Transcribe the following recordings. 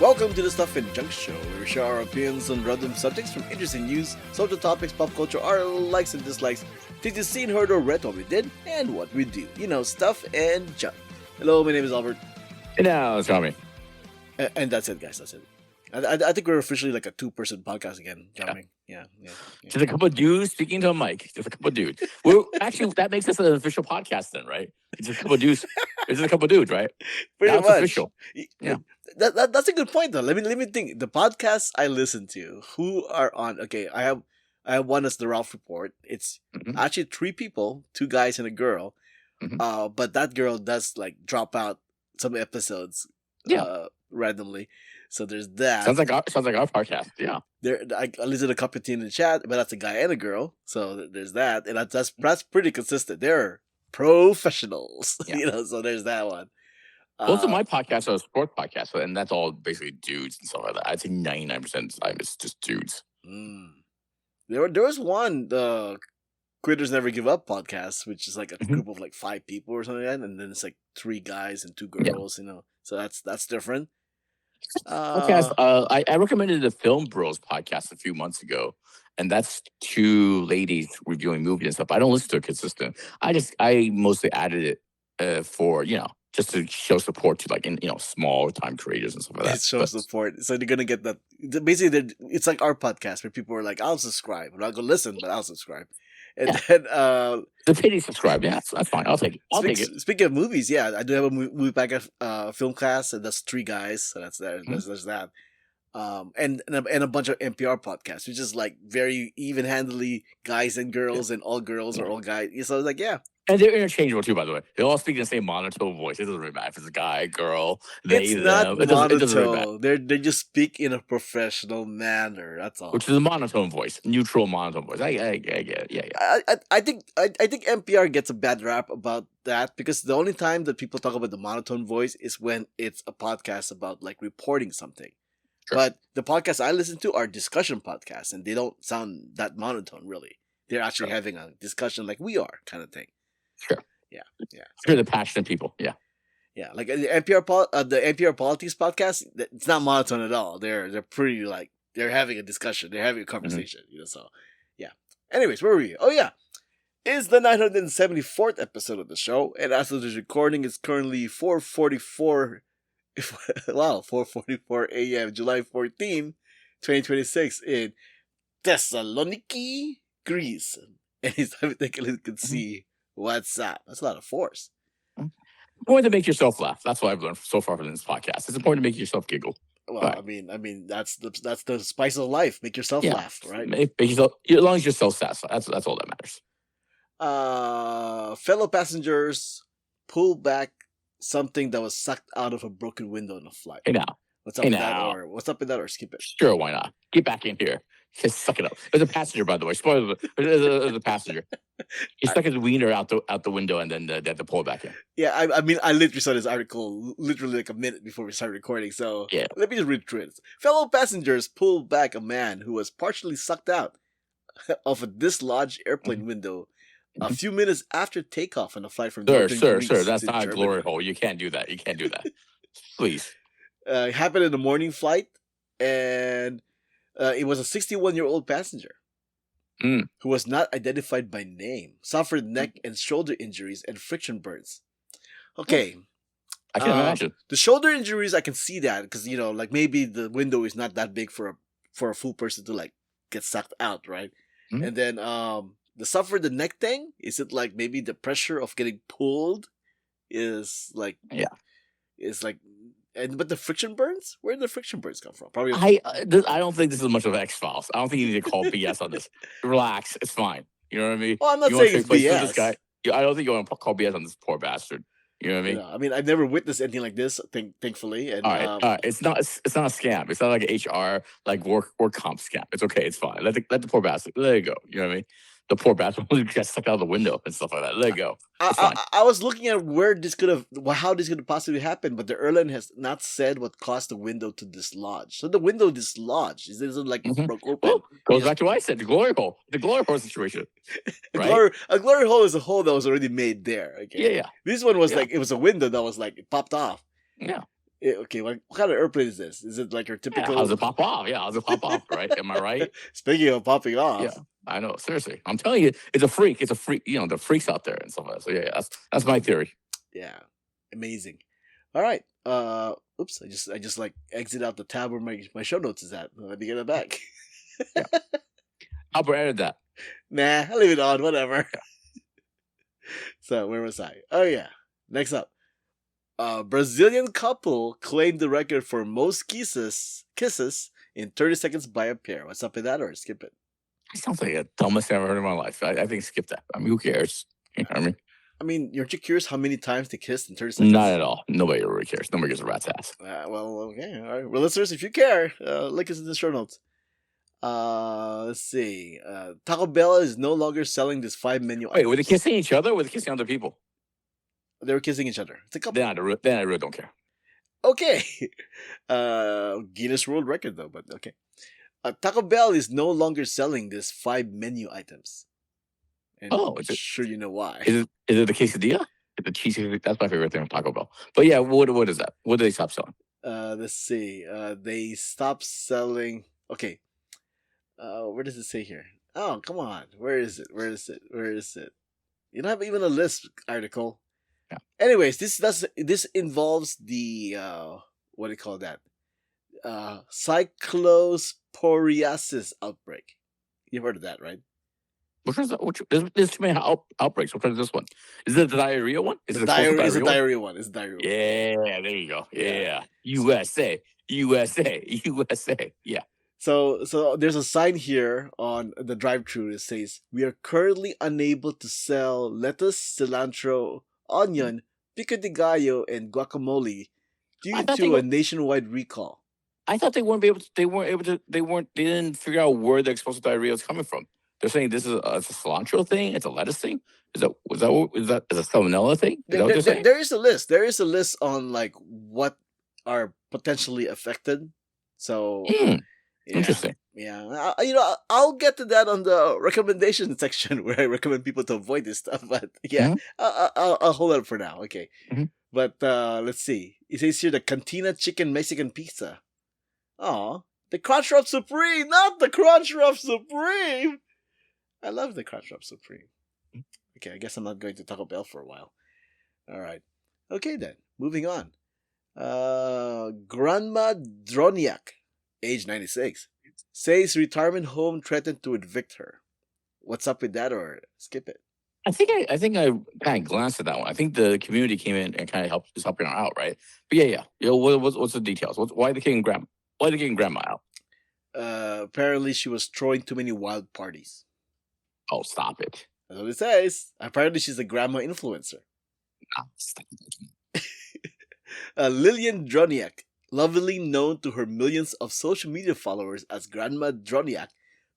Welcome to the Stuff and Junk Show, where we share our opinions on random subjects from interesting news, social topics, pop culture, our likes and dislikes, things you've seen, heard, or read, what we did, and what we do. You know, stuff and junk. Hello, my name is Albert. And now it's Tommy. And that's it, guys. That's it. I think we're officially like a two-person podcast again, Jiaming. Yeah. Just a couple of dudes speaking to a mic. Just a couple of dudes. Well, actually, that makes us an official podcast then, right? It's just a couple of dudes. It's just a couple of dudes, right? Pretty now much. It's official. Yeah. That's a good point, though. Let me think. The podcasts I listen to, who are on? Okay, I have one as the Ralph Report. It's actually 3 people, 2 guys and a girl. But that girl does like drop out some episodes. Randomly. So there's that. Sounds like our podcast. Yeah. I listen to a couple in the chat, but that's a guy and a girl. So there's that, and that's pretty consistent. They're professionals, So there's that one. Most of my podcasts are a sports podcast, and that's all basically dudes and stuff like that. I'd say 99% of the time it's just dudes. There was one, the Quitters Never Give Up podcast, which is like a group of like 5 people or something like that, and then it's like 3 guys and 2 girls, So that's different. Podcast. I recommended the Film Bros podcast a few months ago, and that's 2 ladies reviewing movies and stuff. I don't listen to it consistent. I mostly added it for just to show support to like small time creators and stuff like that. It shows support, so they're gonna get that. Basically, it's like our podcast where people are like, "I'll subscribe. I'm not gonna listen, but I'll subscribe." And then the pity subscribe, that's fine. I'll take it. Speaking of movies, I do have a movie podcast film class, and that's 3 guys, so that's there. There's that. And a bunch of NPR podcasts, which is like very even-handedly guys and girls, and all girls or all guys. So I was like, and they're interchangeable too, by the way. They all speak in the same monotone voice. It doesn't really matter if it's a guy, girl, they, it's not them. monotone. It doesn't really matter. They just speak in a professional manner. That's all. Which is a monotone voice, neutral monotone voice. I get it. Yeah. I think NPR gets a bad rap about that, because the only time that people talk about the monotone voice is when it's a podcast about like reporting something. Sure. But the podcasts I listen to are discussion podcasts, and they don't sound that monotone, really. They're actually having a discussion like we are, kind of thing. Sure. Yeah. Sure, the passionate people. Yeah. Yeah, like the NPR Politics podcast, it's not monotone at all. They're pretty like they're having a discussion, they're having a conversation. So yeah. Anyways, where were we? Oh yeah, it's the 974th episode of the show, and as of this recording, it's currently 4:44. Wow, 4:44 a.m. July 14, 2026 in Thessaloniki, Greece, and it's time to take a look and see what's up. That's a lot of force. Important to make yourself laugh. That's what I've learned so far from this podcast. It's important to make yourself giggle. Well, right. I mean, that's the spice of life. Make yourself laugh, right? Make yourself, as long as you're self-satisfied. That's all that matters. Fellow passengers, pull back something that was sucked out of a broken window in a flight. Hey now. What's up with that, or skip it? Sure, why not? Get back in here. Just suck it up. There's a passenger, by the way. Spoiler. There's a passenger. He stuck his wiener out the window, and then they had to pull it back in. Yeah, I mean, I literally saw this article literally like a minute before we started recording. So let me just read through it. Fellow passengers pulled back a man who was partially sucked out of a dislodged airplane window a few minutes after takeoff on a flight from Sir, that's not Germany. A glory hole. You can't do that. Please. It happened in the morning flight, and it was a 61-year-old passenger who was not identified by name, suffered neck and shoulder injuries and friction burns. Okay. I can imagine. The shoulder injuries, I can see that, because, like maybe the window is not that big for a full person to like get sucked out, right? And then the neck thing, is it like maybe the pressure of getting pulled is like but the friction burns? Where did the friction burns come from? Probably. I don't think this is much of X-Files. I don't think you need to call BS on this. Relax, it's fine. You know what I mean? Well, I'm not saying it's BS. This guy. I don't think you want to call BS on this poor bastard. You know what I mean? I mean, I've never witnessed anything like this. Thankfully, and all right. It's not a scam. It's not like an HR like work comp scam. It's okay. It's fine. Let the poor bastard. Let it go. You know what I mean? The poor bastard got stuck out of the window and stuff like that. Let it go. I was looking at how this could have possibly happened, but the airline has not said what caused the window to dislodge. So the window dislodged. Is it like broke open? Goes back to what I said, the glory hole situation. Right? A glory hole is a hole that was already made there. Okay? Yeah. This one was like, it was a window that was like, it popped off. Yeah. Okay, what kind of airplane is this? Is it like your Yeah, typical? how's it pop off? Yeah, how's it pop off? Right? Am I right? Speaking of popping off, Yeah, I know. Seriously, I'm telling you, it's a freak. It's a freak. You know, the freaks out there and stuff like that. So yeah, that's my theory. yeah, amazing. All right. Oops, I just like exit out the tab where my show notes is at. Let me get it back. Yeah. Albert added that. Nah, I'll leave it on. Whatever. So where was I? Oh yeah. Next up, a Brazilian couple claimed the record for most kisses in 30 seconds by a pair. What's up with that, or skip it? It sounds like the dumbest thing I've ever heard in my life. I think skip that. I mean, who cares? You know what I mean? I mean, aren't you curious how many times they kissed in 30 seconds? Not at all. Nobody really cares. Nobody gives a rat's ass. Well, okay. All right. Well, listeners, if you care, link us in the show notes. Let's see. Taco Bell is no longer selling this 5 menu Wait, were they kissing each other or were they kissing other people? They were kissing each other. It's a couple. Then I really don't care. Okay. Guinness World Record, though, but okay. Taco Bell is no longer selling this 5 menu items. And is it? Sure, you know why. Is it the quesadilla? The cheese? That's my favorite thing from Taco Bell. But yeah, what is that? What did they stop selling? Let's see. They stopped selling. Okay. Where does it say here? Oh, come on. Where is it? You don't have even a list article. Yeah. Anyways, this involves the what do you call that? Cyclosporiasis outbreak. You've heard of that, right? Which one's that? There's too many outbreaks. Which one is this one? Is it the diarrhea one? It's the diarrhea one. Yeah, there you go. Yeah. USA. Yeah. So there's a sign here on the drive-thru that says, "We are currently unable to sell lettuce, cilantro, onion, pico de gallo, and guacamole due to a nationwide recall." I thought they didn't figure out where the explosive diarrhea was coming from. They're saying this is a cilantro thing. It's a lettuce thing. Is that a salmonella thing? There is a list. There is a list on like what are potentially affected. So interesting. Yeah, I'll get to that on the recommendation section where I recommend people to avoid this stuff. But yeah, I'll hold it for now. Okay, but let's see. It says here the Cantina Chicken Mexican Pizza. Oh, the Crunchwrap Supreme, not the Crunchwrap Supreme. I love the Crunchwrap Supreme. Okay, I guess I'm not going to Taco Bell for a while. All right. Okay then. Moving on. Grandma Droniak, age 96, says retirement home threatened to evict her. What's up with that, or skip it? I think I kind of glanced at that one. I think the community came in and kind of is helping her out, right? But yeah. What's the details? Why are they kicking grandma out? Apparently she was throwing too many wild parties. Oh, stop it. That's what it says. Apparently she's a grandma influencer. Stop it. Lillian Droniak, lovingly known to her millions of social media followers as Grandma Droniak,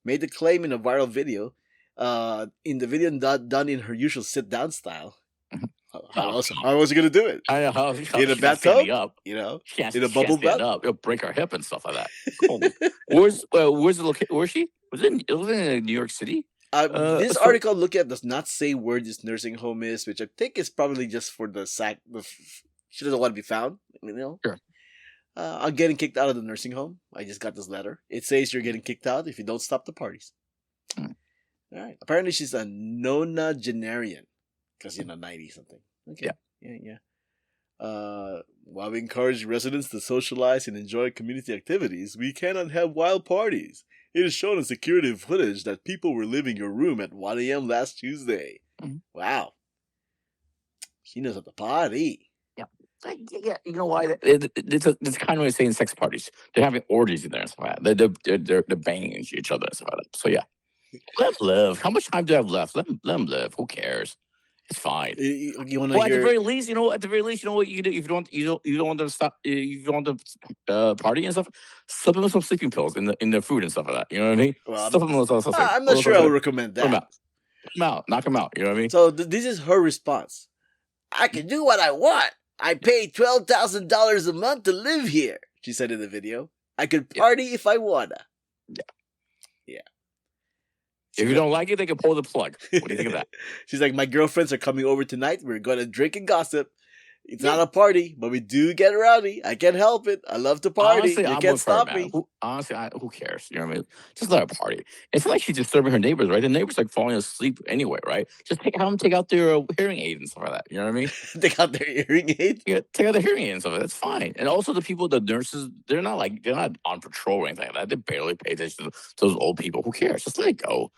made the claim in a viral video. In the video done in her usual sit-down style. How else was you gonna do it? I know. In a bathtub? In a bubble bath? It'll break her hip and stuff like that. Where's the location? Where's she? Was it in New York City? This article does not say where this nursing home is, which I think is probably just for the she doesn't want to be found. Sure. I'm getting kicked out of the nursing home. I just got this letter. It says you're getting kicked out if you don't stop the parties. All right. Apparently she's a nonagenarian because 90 something. Okay. Yeah. While we encourage residents to socialize and enjoy community activities, we cannot have wild parties. It is shown in security footage that people were leaving your room at 1 a.m. last Tuesday. Wow. She knows how to party. Yeah, you know why? It's kind of like saying sex parties. They're having orgies in there and stuff like that. They're banging each other and stuff like that. So yeah, let them live. How much time do I have left? Let them live. Who cares? It's fine. You want to hear? At the very least, you know what you can do if you don't want to stop. If you don't want to party and stuff, slip them some sleeping pills in the food and stuff like that. You know what I mean? Well, I'm not sure I would recommend that. Knock them out. You know what I mean? So this is her response. I can do what I want. I pay $12,000 a month to live here, she said in the video. I could party if I wanna. Yeah. If you don't like it, they can pull the plug. What do you think of that? She's like, my girlfriends are coming over tonight. We're gonna drink and gossip. It's not a party, but we do get rowdy. I can't help it. I love to party. Honestly, You I'm can't with her, stop man. me. Who cares? You know what I mean? Just let her party. It's not like she's disturbing her neighbors, right? The neighbors like falling asleep anyway, right? Just have them take out their hearing aid and stuff like that. You know what I mean? They got their hearing aid. Yeah, take out their hearing aid and stuff. That's fine. And also the nurses, they're not on patrol or anything like that. They barely pay attention to those old people. Who cares? Just let it go.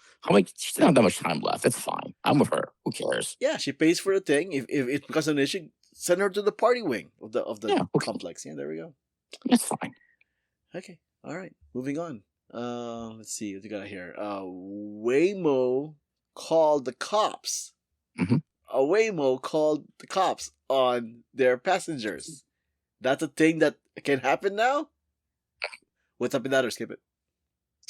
She doesn't have that much time left. It's fine. I'm with her. Who cares? Yeah, she pays for the thing. If it becomes an issue, send her to the party wing of the complex. Yeah, there we go. That's fine. Okay. All right. Moving on. Let's see what you got here. Waymo called the cops. Mm-hmm. A Waymo called the cops on their passengers. That's a thing that can happen now. What's up in that, or skip it?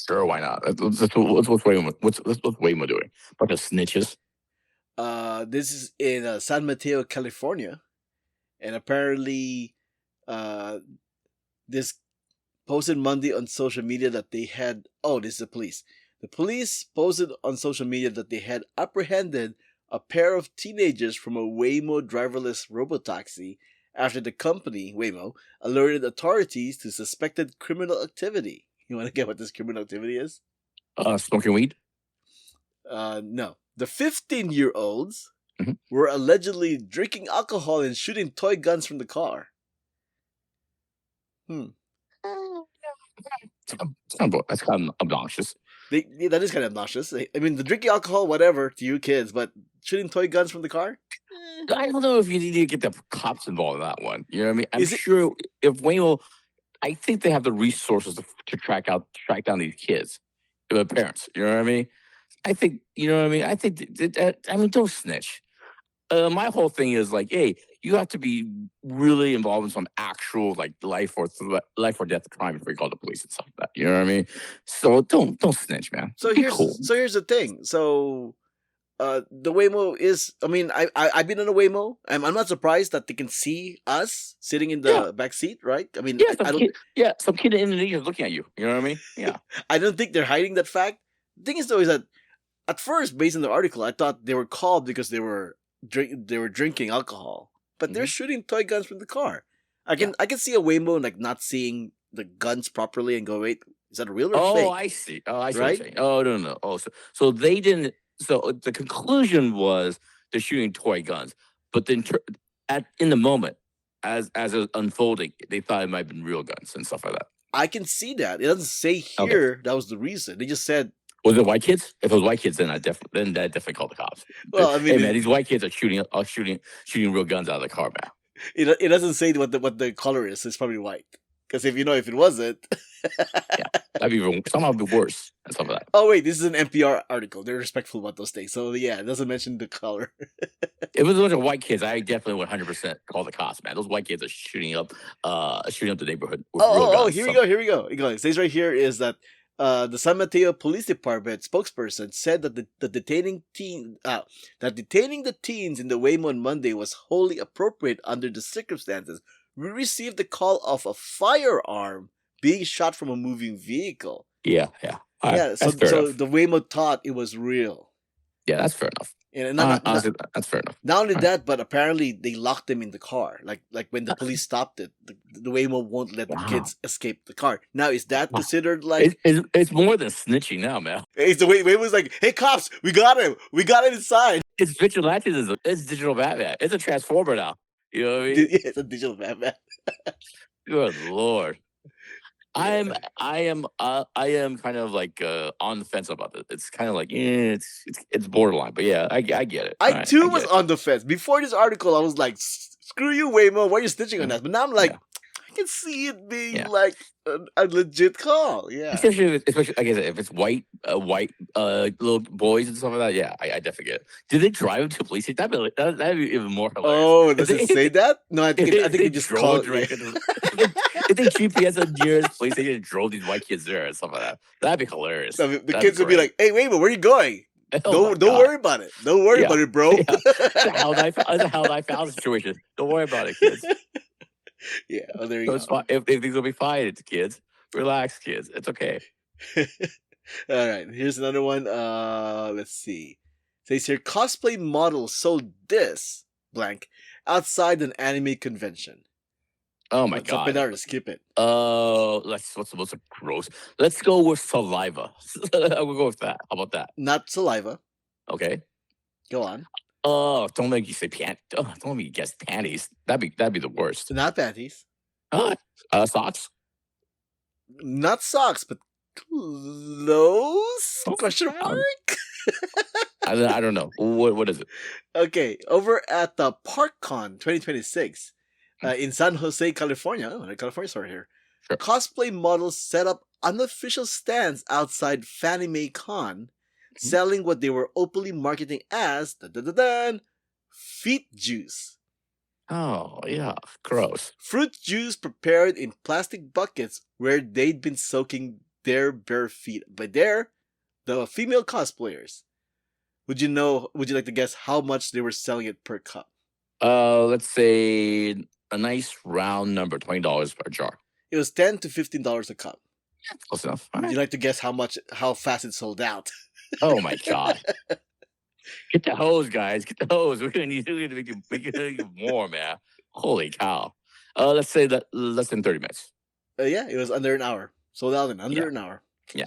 Sure, why not? What's Waymo doing? Bunch of snitches. This is in San Mateo, California, and apparently, this posted Monday on social media that they had. Oh, this is the police. The police posted on social media that they had apprehended a pair of teenagers from a Waymo driverless robotaxi after the company, Waymo, alerted authorities to suspected criminal activity. You want to get what this criminal activity is? Smoking weed? No. The 15-year-olds were allegedly drinking alcohol and shooting toy guns from the car. That's kind of obnoxious. That is kind of obnoxious. I mean, the drinking alcohol, whatever, to you kids, but shooting toy guns from the car? I don't know if you need to get the cops involved in that one. You know what I mean? I'm sure if Waymo, I think they have the resources to track down these kids, the parents. You know what I mean? I think, you know what I mean? I think don't snitch. My whole thing is like, hey, you have to be really involved in some actual like life or death crime before you call the police and stuff like that. You know what I mean? So don't snitch, man. So here's the thing. So the Waymo is. I mean, I've been on a Waymo. I'm not surprised that they can see us sitting in the back seat, right? I mean, some kid in Indonesia is looking at you. You know what I mean? Yeah. I don't think they're hiding that fact. The thing is, though, is that at first, based on the article, I thought they were called because they were drinking alcohol, but they're shooting toy guns from the car. I can see a Waymo like not seeing the guns properly and go, wait, is that real or fake? Oh, I see. Oh, I see. Right? What you're saying. Oh, no. Oh, so they didn't. So the conclusion was they're shooting toy guns, but then in the moment, as it was unfolding, they thought it might have been real guns and stuff like that. I can see that. It doesn't say here that was the reason. They just said. Was it white kids? If it was white kids, then I definitely called the cops. Well, I mean, hey man, these white kids are shooting real guns out of the car, man. It doesn't say what the color is. It's probably white. Because if it wasn't, that'd be somehow be worse and stuff like that. Oh wait, this is an NPR article. They're respectful about those things. So yeah, it doesn't mention the color. If it was a bunch of white kids, I definitely would 100% call the cops, man. Those white kids are shooting up the neighborhood. With real guns, here we go. It says right here is that the San Mateo Police Department spokesperson said that detaining the teens in the Waymo on Monday was wholly appropriate under the circumstances. We received the call of a firearm being shot from a moving vehicle. Yeah. So the Waymo thought it was real. Yeah, that's fair enough. Honestly, that's fair enough. Not only that, but apparently they locked them in the car. Like when the police stopped it, the Waymo won't let the kids escape the car. Now, is that considered like... It's more than snitching now, man. It's the Waymo's like, hey, cops, we got him. We got him inside. It's vigilantism. It's digital Batman. It's a transformer now. You know what I mean? Yeah, it's a digital Batman. Good Lord. I am kind of like on the fence about it. It's kind of like it's borderline, but yeah, I get it. I was on the fence before this article. I was like, screw you, Waymo. Why are you snitching on us? But now I'm like, I can see it being like a legit call. Yeah, especially like I said, if it's white little boys and stuff like that. Yeah, I definitely get it. Did they drive him to police? That'd be even more hilarious. Oh, does it say that? No, I think it just called. If they GPS the nearest police station and drove these white kids there and stuff like that, that'd be hilarious. So the kids would be like, "Hey, Waymo, where are you going? Don't worry about it. Don't worry about it, bro." It's a hell I found situation. Don't worry about it, kids. Yeah, there you go. If things will be fine, it's kids. Relax, kids. It's okay. All right, here's another one. Let's see. It says here, cosplay model sold this blank outside an anime convention. Oh my What's up in god. there? Skip it. What's the most gross? Let's go with saliva. We'll go with that. How about that? Not saliva. Okay. Go on. Oh, don't make you say don't make me guess panties. That'd be the worst. Not panties. Socks. Not socks, but close? Question mark? I don't know. What is it? Okay, over at the ParkCon 2026 in San Jose, California. Oh, California's right here. Sure. Cosplay models set up unofficial stands outside Fanime Con, selling what they were openly marketing as feet juice. Oh, yeah. Gross. Fruit juice prepared in plastic buckets where they'd been soaking their bare feet. But the female cosplayers. Would you like to guess how much they were selling it per cup? Let's say a nice round number, $20 per jar. It was $10 to $15 a cup. Yeah, close enough. Would you like to guess how fast it sold out? Oh my god. Get the hose, guys. Get the hose. We're gonna need to make it more, man. Holy cow. Let's say that less than 30 minutes. Yeah, it was under an hour. Sold out in under an hour. Yeah.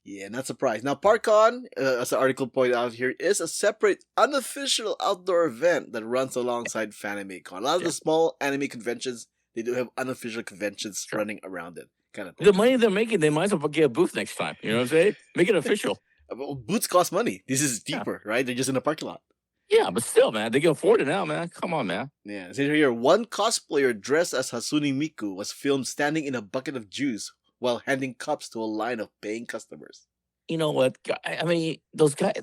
Yeah, not surprised. Now, ParkCon, as the article pointed out here, is a separate, unofficial outdoor event that runs alongside FanimeCon. A lot of the small anime conventions, they do have unofficial conventions running around it. Kind of thing. The money they're making, they might as well get a booth next time. You know what I'm saying? Make it official. Well, booths cost money. This is cheaper, right? They're just in a parking lot. Yeah, but still, man, they can afford it now, man. Come on, man. Yeah, so here, one cosplayer dressed as Hatsune Miku was filmed standing in a bucket of juice while handing cups to a line of paying customers. You know what? I mean, those guys.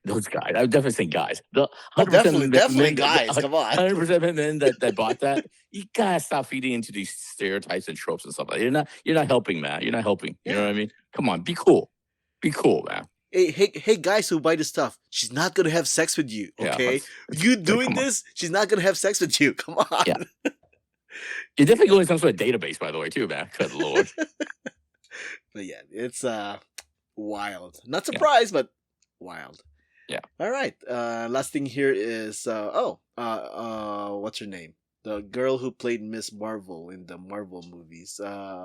Those guys. I would definitely say guys. Definitely guys. Come on, 100% men that bought that. You gotta stop feeding into these stereotypes and tropes and stuff like that. You're not helping, man. You're not helping. You know what I mean? Come on, be cool. Be cool, man. Hey, guys who buy this stuff, she's not gonna have sex with you, okay? You doing this, she's not gonna have sex with you. Come on. Yeah. You're definitely going to some sort of database, by the way, too, man. Good lord. But yeah, it's wild. Not surprised, but wild. Yeah. All right. Last thing here is what's her name? The girl who played Miss Marvel in the Marvel movies. Iman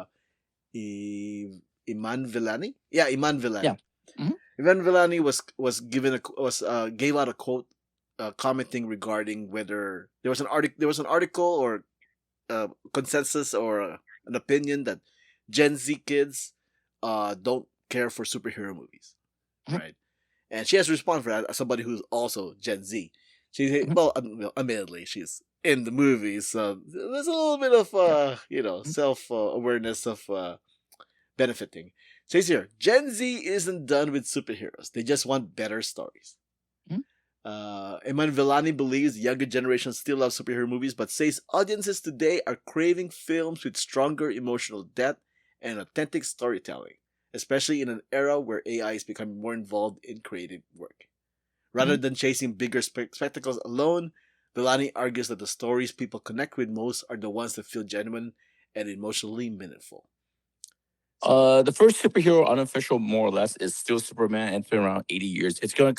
Vellani? Yeah, Iman Vellani. Yeah. Mm-hmm. Iman Vellani gave out a quote commenting regarding whether there was an article or consensus or an opinion that Gen Z kids don't care for superhero movies, right? And she has to respond for that as somebody who's also Gen Z. She well, admittedly, she's in the movies, so there's a little bit of self awareness of benefiting. Says here, Gen Z isn't done with superheroes; they just want better stories. Iman Vellani believes younger generations still love superhero movies, but says audiences today are craving films with stronger emotional depth and authentic storytelling, especially in an era where AI is becoming more involved in creative work. Rather than chasing bigger spectacles alone, Vellani argues that the stories people connect with most are the ones that feel genuine and emotionally meaningful. The first superhero unofficial, more or less, is still Superman, and it's been around 80 years. It's gonna,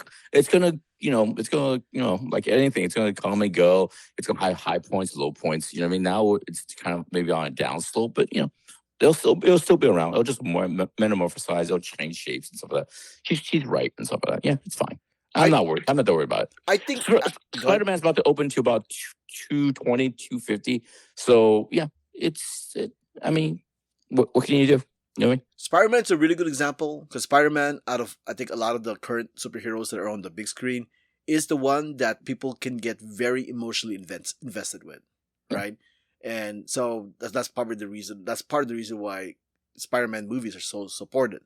like anything, it's gonna come and go. It's gonna have high points, low points. You know what I mean? Now it's kind of maybe on a downslope, but it'll still be around. It'll just more metamorphosize. It'll change shapes and stuff like that. She's right and stuff like that. Yeah, it's fine. I'm not worried. I'm not that worried about it. I think Spider-Man's about to open to about 220, 250. So yeah, I mean, what can you do? You know what I mean? Spider-Man's a really good example because Spider-Man, out of I think a lot of the current superheroes that are on the big screen, is the one that people can get very emotionally invested with, right? And so that's probably the reason. That's part of the reason why Spider-Man movies are so supported,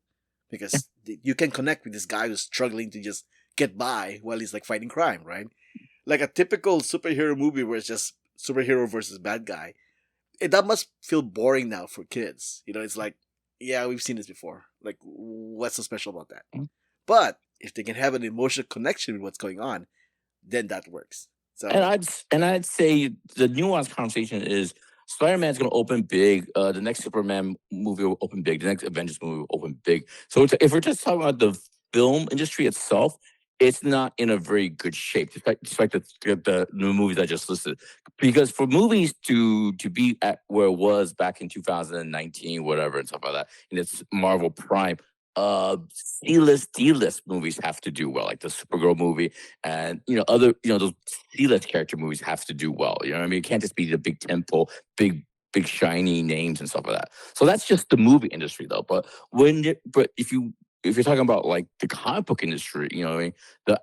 because you can connect with this guy who's struggling to just get by while he's like fighting crime, right? Like a typical superhero movie where it's just superhero versus bad guy. That must feel boring now for kids. It's like, yeah, we've seen this before. Like, what's so special about that? But if they can have an emotional connection with what's going on, then that works. So, and I'd say the nuanced conversation is Spider-Man's going to open big. The next Superman movie will open big. The next Avengers movie will open big. So if we're just talking about the film industry itself, it's not in a very good shape, despite the movies I just listed. Because for movies to be at where it was back in 2019, whatever, and stuff like that, and it's Marvel Prime. C-list, D-list movies have to do well, like the Supergirl movie, and other those C-list character movies have to do well. You know what I mean? It can't just be the big temple, big shiny names and stuff like that. So that's just the movie industry, though. But if you're talking about like the comic book industry, you know what I mean, the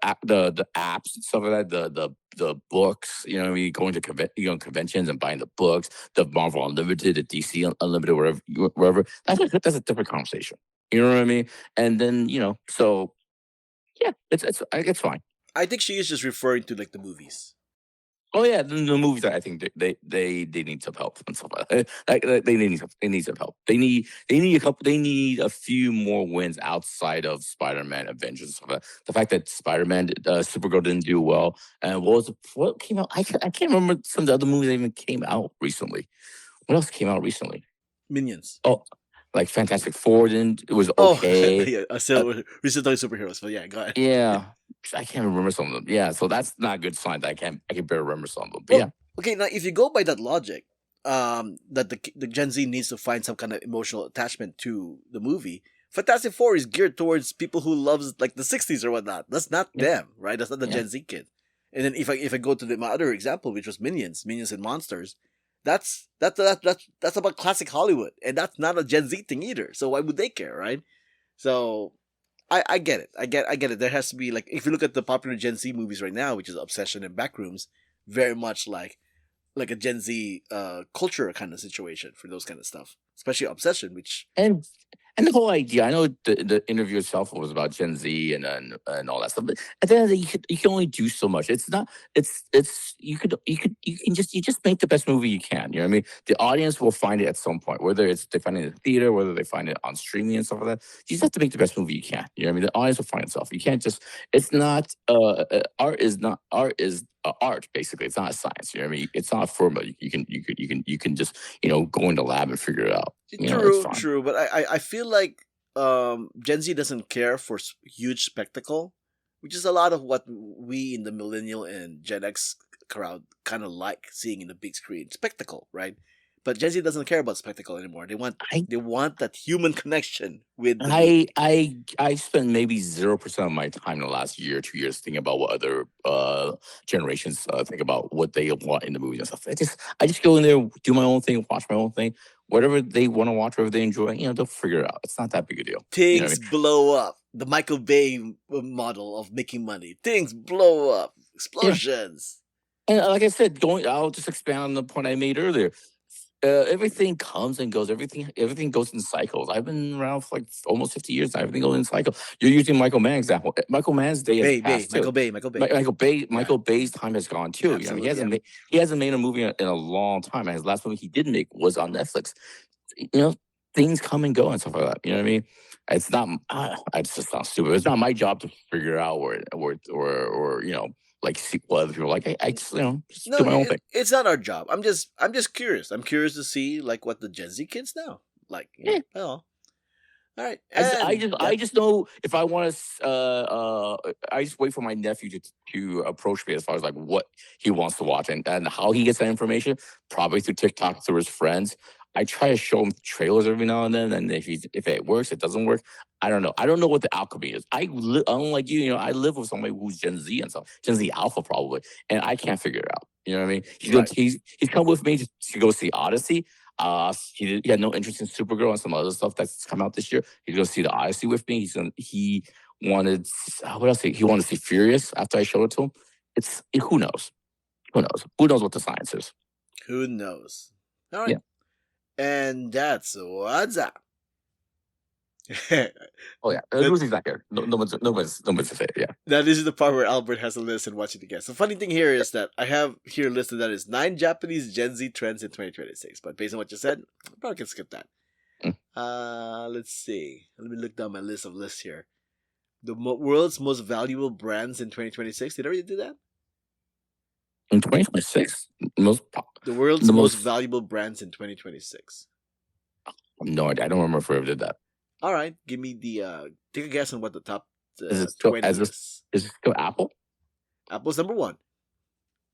apps and stuff like that, the books, you know what I mean, going to conventions and buying the books, the Marvel Unlimited, the DC Unlimited, wherever. That's a different conversation. You know what I mean? And then so yeah, it's fine. I think she is just referring to like the movies. Oh yeah, the movies. I think they need some help and stuff like that. They need some help. They need a couple. They need a few more wins outside of Spider-Man, Avengers. And stuff like that. The fact that Spider-Man, Supergirl didn't do well, and what came out? I can't remember some of the other movies that even came out recently. What else came out recently? Minions. Oh, like Fantastic Four didn't. It was okay. Yeah, we're still talking superheroes, but yeah, go ahead. Yeah. I can't remember some of them. Yeah, so that's not a good sign that I can barely remember some of them. But yeah. Okay, now if you go by that logic, that the Gen Z needs to find some kind of emotional attachment to the movie, Fantastic Four is geared towards people who loves like the 60s or whatnot. That's not them, right? That's not the Gen Z kid. And then if I go to my other example, which was Minions and Monsters, that's about classic Hollywood, and that's not a Gen Z thing either. So why would they care, right? So I get it. I get it. There has to be like, if you look at the popular Gen Z movies right now, which is Obsession and Backrooms, very much like a Gen Z culture kind of situation for those kind of stuff, especially Obsession, which and the whole idea. I know the interview itself was about Gen Z and all that stuff, but at the end of the day, you can only do so much. It's not. You can just make the best movie you can. You know what I mean? The audience will find it at some point, whether they find it in the theater, whether they find it on streaming and stuff like that. You just have to make the best movie you can. You know what I mean? The audience will find itself. You can't just. It's not. Art is not. Art is art, basically. It's not a science. You know what I mean? It's not a formula. You can just go in the lab and figure it out. True, but I feel like Gen Z doesn't care for huge spectacle, which is a lot of what we in the millennial and Gen X crowd kind of like seeing in the big screen spectacle, right? But Gen Z doesn't care about spectacle anymore. They want that human connection with. I spent maybe 0% of my time in the last year, 2 years thinking about what other generations think about what they want in the movies and stuff. I just go in there, do my own thing, watch my own thing. Whatever they want to watch, whatever they enjoy, they'll figure it out. It's not that big a deal. Things blow up. The Michael Bay model of making money. Things blow up. Explosions. Yeah. And like I said, I'll just expand on the point I made earlier. Everything comes and goes. Everything goes in cycles. I've been around for like almost 50 years now. Everything goes in cycles. You're using Michael Mann example. Michael Mann's day has passed too. Michael Bay's time has gone too. He hasn't made a movie in a long time. And his last movie he did make was on Netflix. Things come and go and stuff like that. You know what I mean? It's not. I just sound stupid. It's not my job to figure out or like see what other people like. I just just do my own thing. It's not our job. I'm just curious. I'm curious to see like what the Gen Z kids know. Like, all right. I just know if I want to. I just wait for my nephew to approach me as far as like what he wants to watch and how he gets that information. Probably through TikTok, through his friends. I try to show him trailers every now and then, and if it works, it doesn't work. I don't know. I don't know what the alchemy is. Unlike you, I live with somebody who's Gen Z and stuff, Gen Z Alpha probably, and I can't figure it out. You know what I mean? He's come with me to go see Odyssey. He had no interest in Supergirl and some other stuff that's come out this year. He's going to see the Odyssey with me. He wanted what else? He wanted to see Furious after I showed it to him. Who knows? Who knows what the science is? Who knows? All right. Yeah. And that's what's up. Oh yeah, Lucy's not here. No one's to say it. Yeah. Now this is the part where Albert has a list and watching the guess. The funny thing here is that I have here listed that is 9 Japanese Gen Z trends in 2026. But based on what you said, I probably can skip that. Let's see. Let me look down my list of lists here. The world's most valuable brands in 2026. Did I already do that? In 2026, the world's most valuable brands in 2026. No idea. I don't remember if we ever did that. All right, give me the take a guess on what the top Is it the still twentieth. is it still Apple? Apple's number one.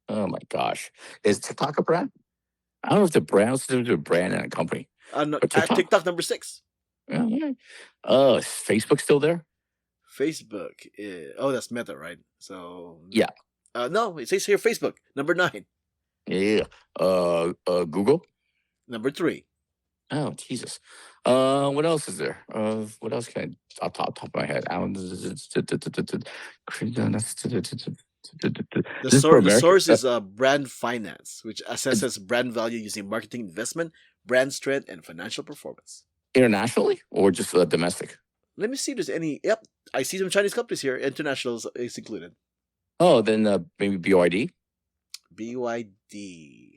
Oh my gosh. Is TikTok a brand? I don't know if the brand is a brand and a company. No, But TikTok? TikTok number 6. Yeah, yeah. Is Facebook still there? Facebook. That's Meta, right? So Yeah. no, it says here Facebook number 9. Yeah. Google? Number 3. Oh, Jesus. What else is there? What else can I top of my head? The source is Brand Finance, which assesses brand value using marketing investment, brand strength, and financial performance. Internationally or just domestic? Let me see if there's any. Yep, I see some Chinese companies here. International is included. Oh, then maybe BYD? BYD.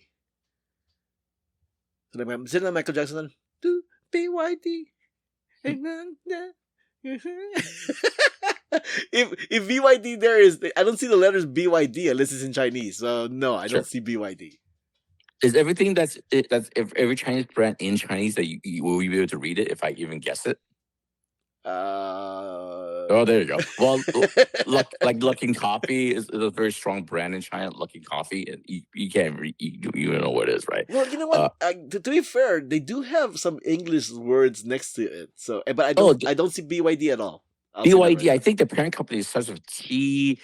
Is it Michael Jackson? Do BYD. if BYD there is, I don't see the letters BYD unless it's in Chinese. So no, I don't see BYD. Is everything that's if every Chinese brand in Chinese that will you be able to read it if I even guess it? Oh, there you go. Well, like Luckin Coffee is a very strong brand in China. Luckin Coffee, and you can't read, you don't know what it is, right? Well, you know what? To be fair, they do have some English words next to it. So, but I don't see BYD at all. BYD, I think the parent company starts with TECH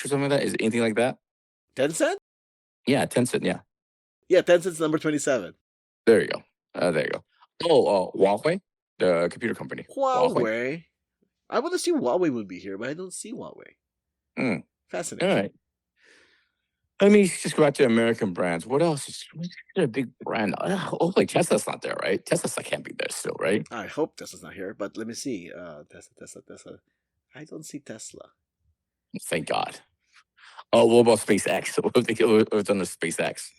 or something like that. Is it anything like that? Tencent? Yeah, Tencent. Yeah. Yeah, Tencent's number 27. There you go. There you go. Oh, Huawei, the computer company. Huawei. I would assume Huawei would be here, but I don't see Huawei. Fascinating. All right. Let me just go back to American brands. What else is a big brand? Hopefully Tesla's not there, right? Tesla can't be there still, right? I hope Tesla's not here, but let me see. Tesla. I don't see Tesla. Thank God. Oh, what about SpaceX? What's under SpaceX?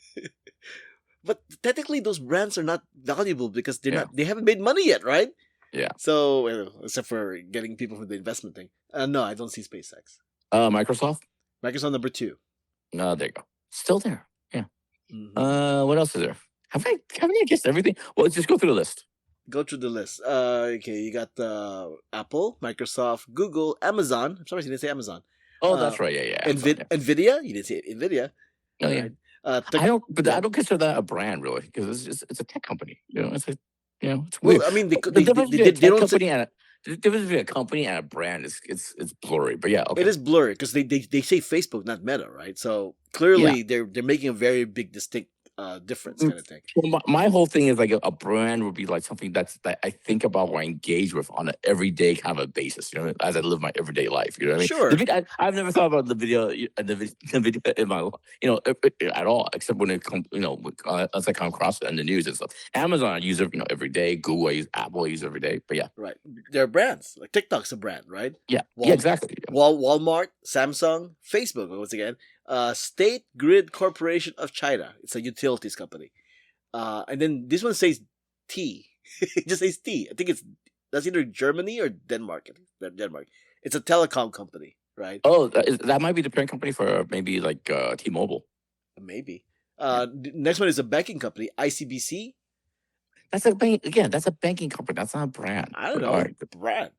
But technically, those brands are not valuable because they haven't made money yet, right? Yeah. So, except for getting people for the investment thing. No, I don't see SpaceX. Microsoft? Microsoft number 2. No, there you go. Still there. Yeah. Mm-hmm. What else is there? Haven't I guessed everything? Well, let's just go through the list. Go through the list. Okay, you got Apple, Microsoft, Google, Amazon. I'm sorry you didn't say Amazon. Oh, that's right. Yeah. Amazon, Nvidia. You didn't say it. Nvidia. Oh, yeah. I don't consider that a brand really because it's a tech company. It's it's weird. Well, I mean, the difference between a company and a brand is it's blurry. But yeah, okay. It is blurry because they say Facebook, not Meta, right? So clearly they're making a very big distinct difference kind of thing. Well, my whole thing is like a brand would be like something that I think about or I engage with on an everyday kind of a basis, as I live my everyday life. You know what I mean? Sure. I've never thought about the video in my at all, except when it comes, as I come across it in the news and stuff. Amazon I use it, every day. Google I use, Apple I use every day. But yeah, right. They're brands. Like TikTok's a brand, right? Yeah, exactly. Yeah. Walmart, Samsung, Facebook. Once again. State Grid Corporation of China. It's a utilities company. And then this one says T. It just says T. I think that's either Germany or Denmark. Denmark. It's a telecom company, right? Oh, that might be the parent company for maybe like T-Mobile. Maybe. Next one is a banking company, ICBC. That's a bank. Again, that's a banking company. That's not a brand. I don't know. The brand.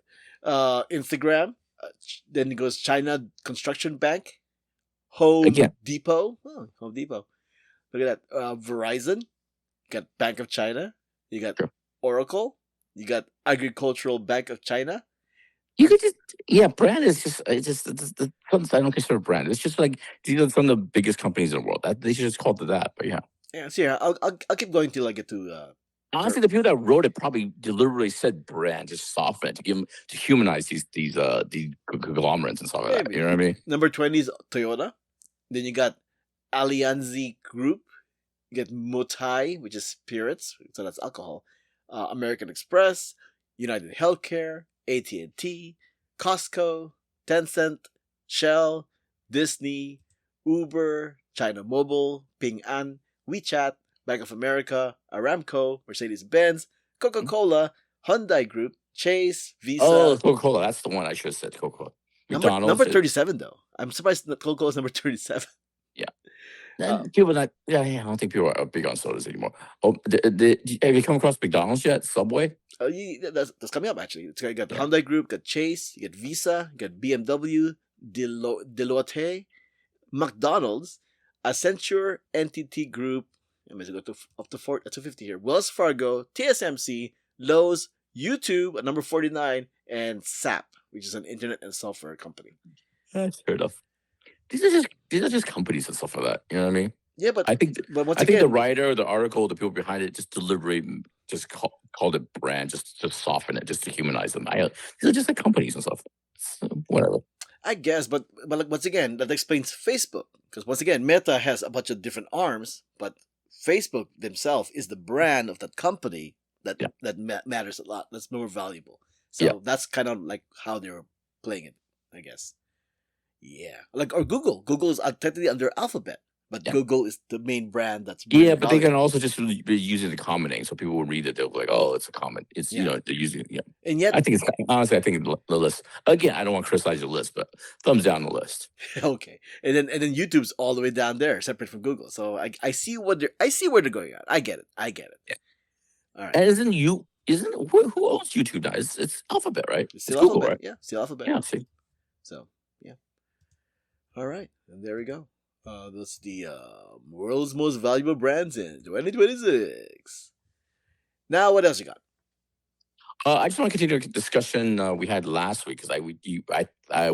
Instagram. Then it goes China Construction Bank. Home Depot. Oh, Home Depot. Look at that. Verizon. You got Bank of China. You got Oracle. You got Agricultural Bank of China. You could brand is just I don't consider brand. It's just like these are some of the biggest companies in the world. They should just call it that. But yeah. Yeah. So yeah, I'll keep going till I get to. Honestly, the people that wrote it probably deliberately said brand, just soften it to humanize these conglomerates and stuff like that. You know what I mean? Number 20 is Toyota. Then you got Allianz Group. You get Motai, which is spirits, so that's alcohol. American Express, United Healthcare, AT&T, Costco, Tencent, Shell, Disney, Uber, China Mobile, Ping An, WeChat, Bank of America, Aramco, Mercedes-Benz, Coca-Cola, Hyundai Group, Chase, Visa. Oh, Coca-Cola. That's the one I should have said. Coca-Cola. McDonald's. Number 37, though. I'm surprised that Coca-Cola is number 37. Yeah. People not. Yeah. I don't think people are big on sodas anymore. Oh, have you come across McDonald's yet? Subway. That's coming up actually. You got the Yeah. Hyundai Group, got Chase, you got Visa, you got BMW, Deloitte, McDonald's, Accenture, NTT Group. I'm going to go up to 250 here. Wells Fargo, TSMC, Lowe's, YouTube at number 49, and SAP, which is an internet and software company. That's fair enough. These are just companies and stuff like that. You know what I mean? Yeah, but I think once I think again, the writer, the article, the people behind it just deliberately just called it brand, just to soften it, just to humanize them. These are just like companies and stuff. So, whatever. I guess, but like, once again, that explains Facebook, because once again, Meta has a bunch of different arms, but Facebook themselves is the brand of that company that matters a lot. That's more valuable. So that's kind of like how they're playing it, I guess. Yeah, like or Google. Google is technically under Alphabet, but Google is the main brand that's but valuable. they can also just be using the common name, so people will read it. They'll be like, "Oh, it's a common." It's you know they're using it. Yeah, and yet I think it's honestly, I think the list again. I don't want to criticize your list, but thumbs down the list. Okay, and then YouTube's all the way down there, separate from Google. So I see where they're going at. I get it. Yeah. All right. And isn't who owns YouTube now? It's Alphabet, right? It's still Google, Alphabet, right? Yeah, still Alphabet. Yeah. See. So yeah. All right, and there we go. That's the world's most valuable brands in 2026. Now, what else you got? I just want to continue the discussion we had last week because we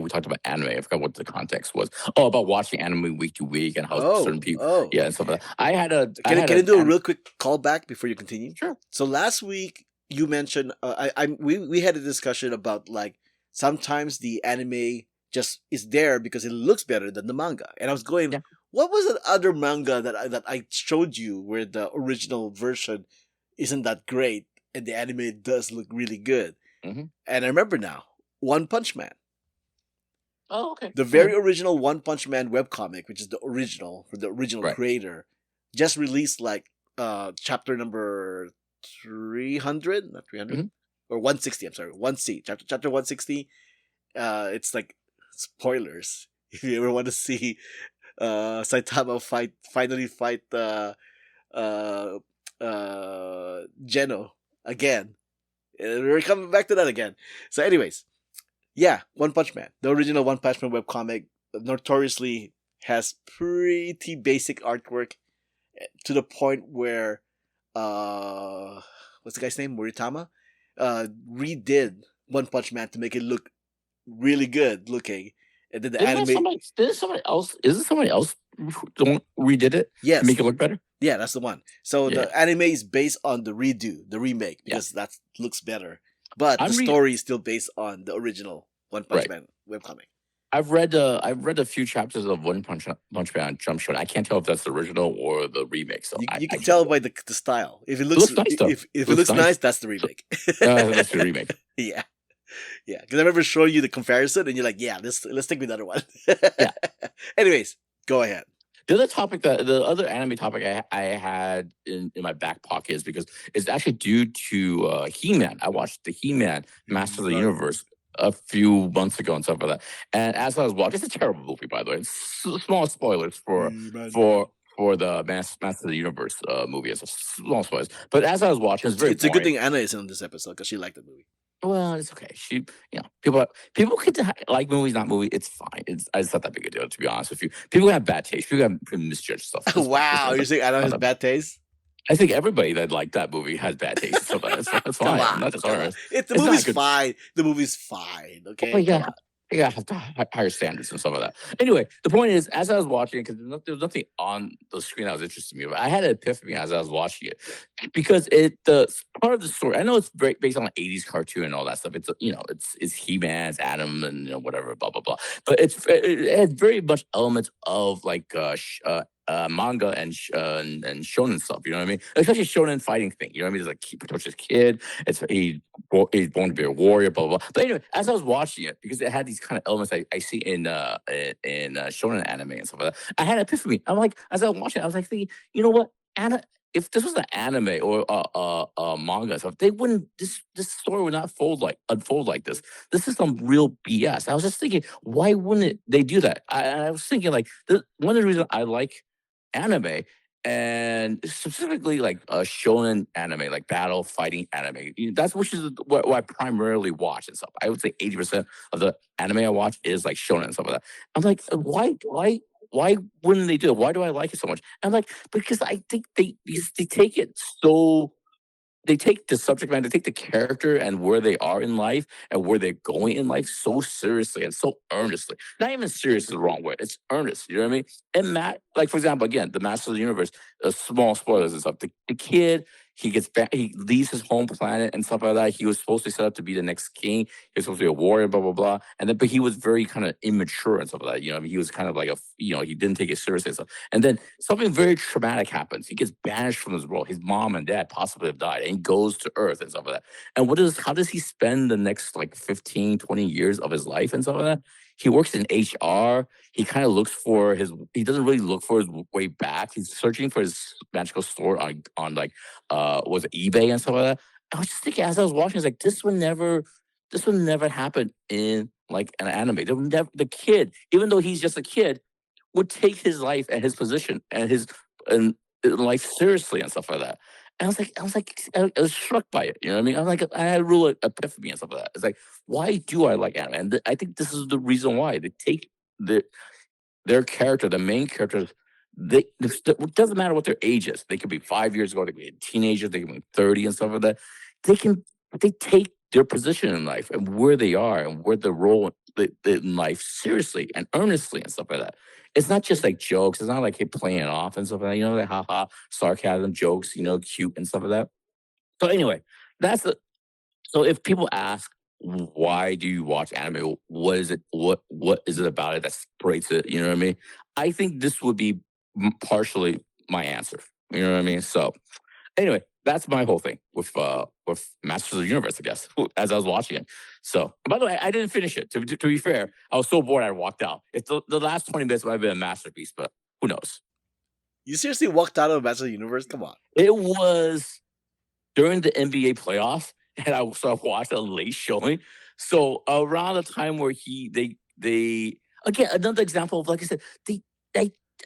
talked about anime. I forgot what the context was. Oh, about watching anime week to week and how certain people, and stuff like that. I had a. Can I do a real quick callback before you continue? Sure. So last week you mentioned we had a discussion about like sometimes the anime just is there because it looks better than the manga, and I was going, what was that other manga that I showed you where the original version isn't that great? And the anime does look really good. Mm-hmm. And I remember now, One Punch Man. Oh, okay. The very original One Punch Man webcomic, which is the original for the original creator, just released like chapter number 300, not 300, or 160. I'm sorry, 1C, chapter 160. It's like spoilers if you ever want to see Saitama finally fight Geno again. We're coming back to that again. So anyways, yeah, One Punch Man. The original One Punch Man webcomic notoriously has pretty basic artwork to the point where what's the guy's name? Moritama redid One Punch Man to make it look really good looking. And then the anime. Somebody else redid it? Yes. To make it look better? Yeah, that's the one. So the anime is based on the remake, because that looks better. But the story is still based on the original One Punch Man webcomic. I've read a few chapters of One Punch Man Jump Shot. I can't tell if that's the original or the remake. So you can tell by the style. If it looks nice, if it looks nice, that's the remake. That's the remake. Yeah. Yeah, because I remember showing you the comparison, and you're like, "Yeah, let's stick with the other one." Anyways, go ahead. The other anime topic I had in my back pocket is because it's actually due to He-Man. I watched the He-Man Masters of the Universe a few months ago and stuff like that. And as I was watching, it's a terrible movie, by the way. It's small spoilers for the Masters of the Universe movie. It's a small spoilers. But as I was watching, it's a good thing Anna isn't on this episode because she liked the movie. Well, it's okay. People can like movies, not movie. It's fine. It's not that big a deal, to be honest with you. People have bad taste. People have misjudged stuff. Wow, you're saying Anna has bad taste? I think everybody that liked that movie has bad taste. So that's fine. The movie's fine. The movie's fine. Okay. Well, you gotta have to higher standards and stuff like that. Anyway, the point is, as I was watching it, because there was nothing on the screen that was interesting to me, but I had an epiphany as I was watching it, because the part of the story. I know it's based on an '80s cartoon and all that stuff. It's He-Man, it's Adam, and whatever, blah blah blah. But it has very much elements of like manga and shonen stuff. You know what I mean? Especially shonen fighting thing. You know what I mean? It's like he protects his kid. He's born to be a warrior. Blah blah blah. But anyway, as I was watching it, because it had these kind of elements I see in shonen anime and stuff like that, I had an epiphany. I'm like, as I was watching it, I was like thinking, you know what, Anna. If this was an anime or a manga stuff, they wouldn't. This story would not unfold like this. This is some real BS. I was just thinking, why wouldn't they do that? I was thinking like one of the reasons I like anime and specifically like shonen anime, like battle fighting anime. That's which is what I primarily watch and stuff. I would say 80% of the anime I watch is like shonen and stuff like that. I'm like, why wouldn't they do it? Why do I like it so much? I'm like, because I think they take it so they take the subject matter, they take the character and where they are in life and where they're going in life so seriously and so earnestly. Not even serious is the wrong word. It's earnest. You know what I mean? And Matt, like for example, again, the Master of the Universe, small spoilers and stuff. The kid, he gets back, he leaves his home planet and stuff like that. He was supposed to be set up to be the next king. He was supposed to be a warrior, blah blah blah. And then, but he was very kind of immature and stuff like that. You know, I mean, he was kind of like he didn't take it seriously and stuff. And then something very traumatic happens. He gets banished from his world. His mom and dad possibly have died, and he goes to Earth and stuff like that. And how does he spend the next like 15, 20 years of his life and stuff like that? He works in HR. He kind of looks for he doesn't really look for his way back. He's searching for his magical store on like was it eBay and stuff like that. I was just thinking as I was watching, it's like this would never happen in like an anime. The kid, even though he's just a kid, would take his life and his position and his and life seriously and stuff like that. And I was struck by it. You know what I mean? I'm like, I had a real epiphany and stuff like that. It's like, why do I like anime? And I think this is the reason why they take their character, the main characters. It doesn't matter what their age is. They could be 5 years ago, they could be teenagers, they could be 30 and stuff like that. They take their position in life and where they are and where the role in life seriously and earnestly and stuff like that. It's not just like jokes. It's not like hey, playing it off and stuff like that. You know, like haha, sarcasm, jokes, cute and stuff like that. So anyway, that's the so if people ask why do you watch anime, what is it? What is it about it that separates it? You know what I mean? I think this would be partially my answer. You know what I mean? So anyway, that's my whole thing with Masters of the Universe, I guess, as I was watching it. So by the way, I didn't finish it. To be fair, I was so bored I walked out. It's the last 20 minutes might have been a masterpiece, but who knows? You seriously walked out of Master of the Universe? Come on. It was during the NBA playoffs, and I watched a late showing. So around the time where they again another example of like I said they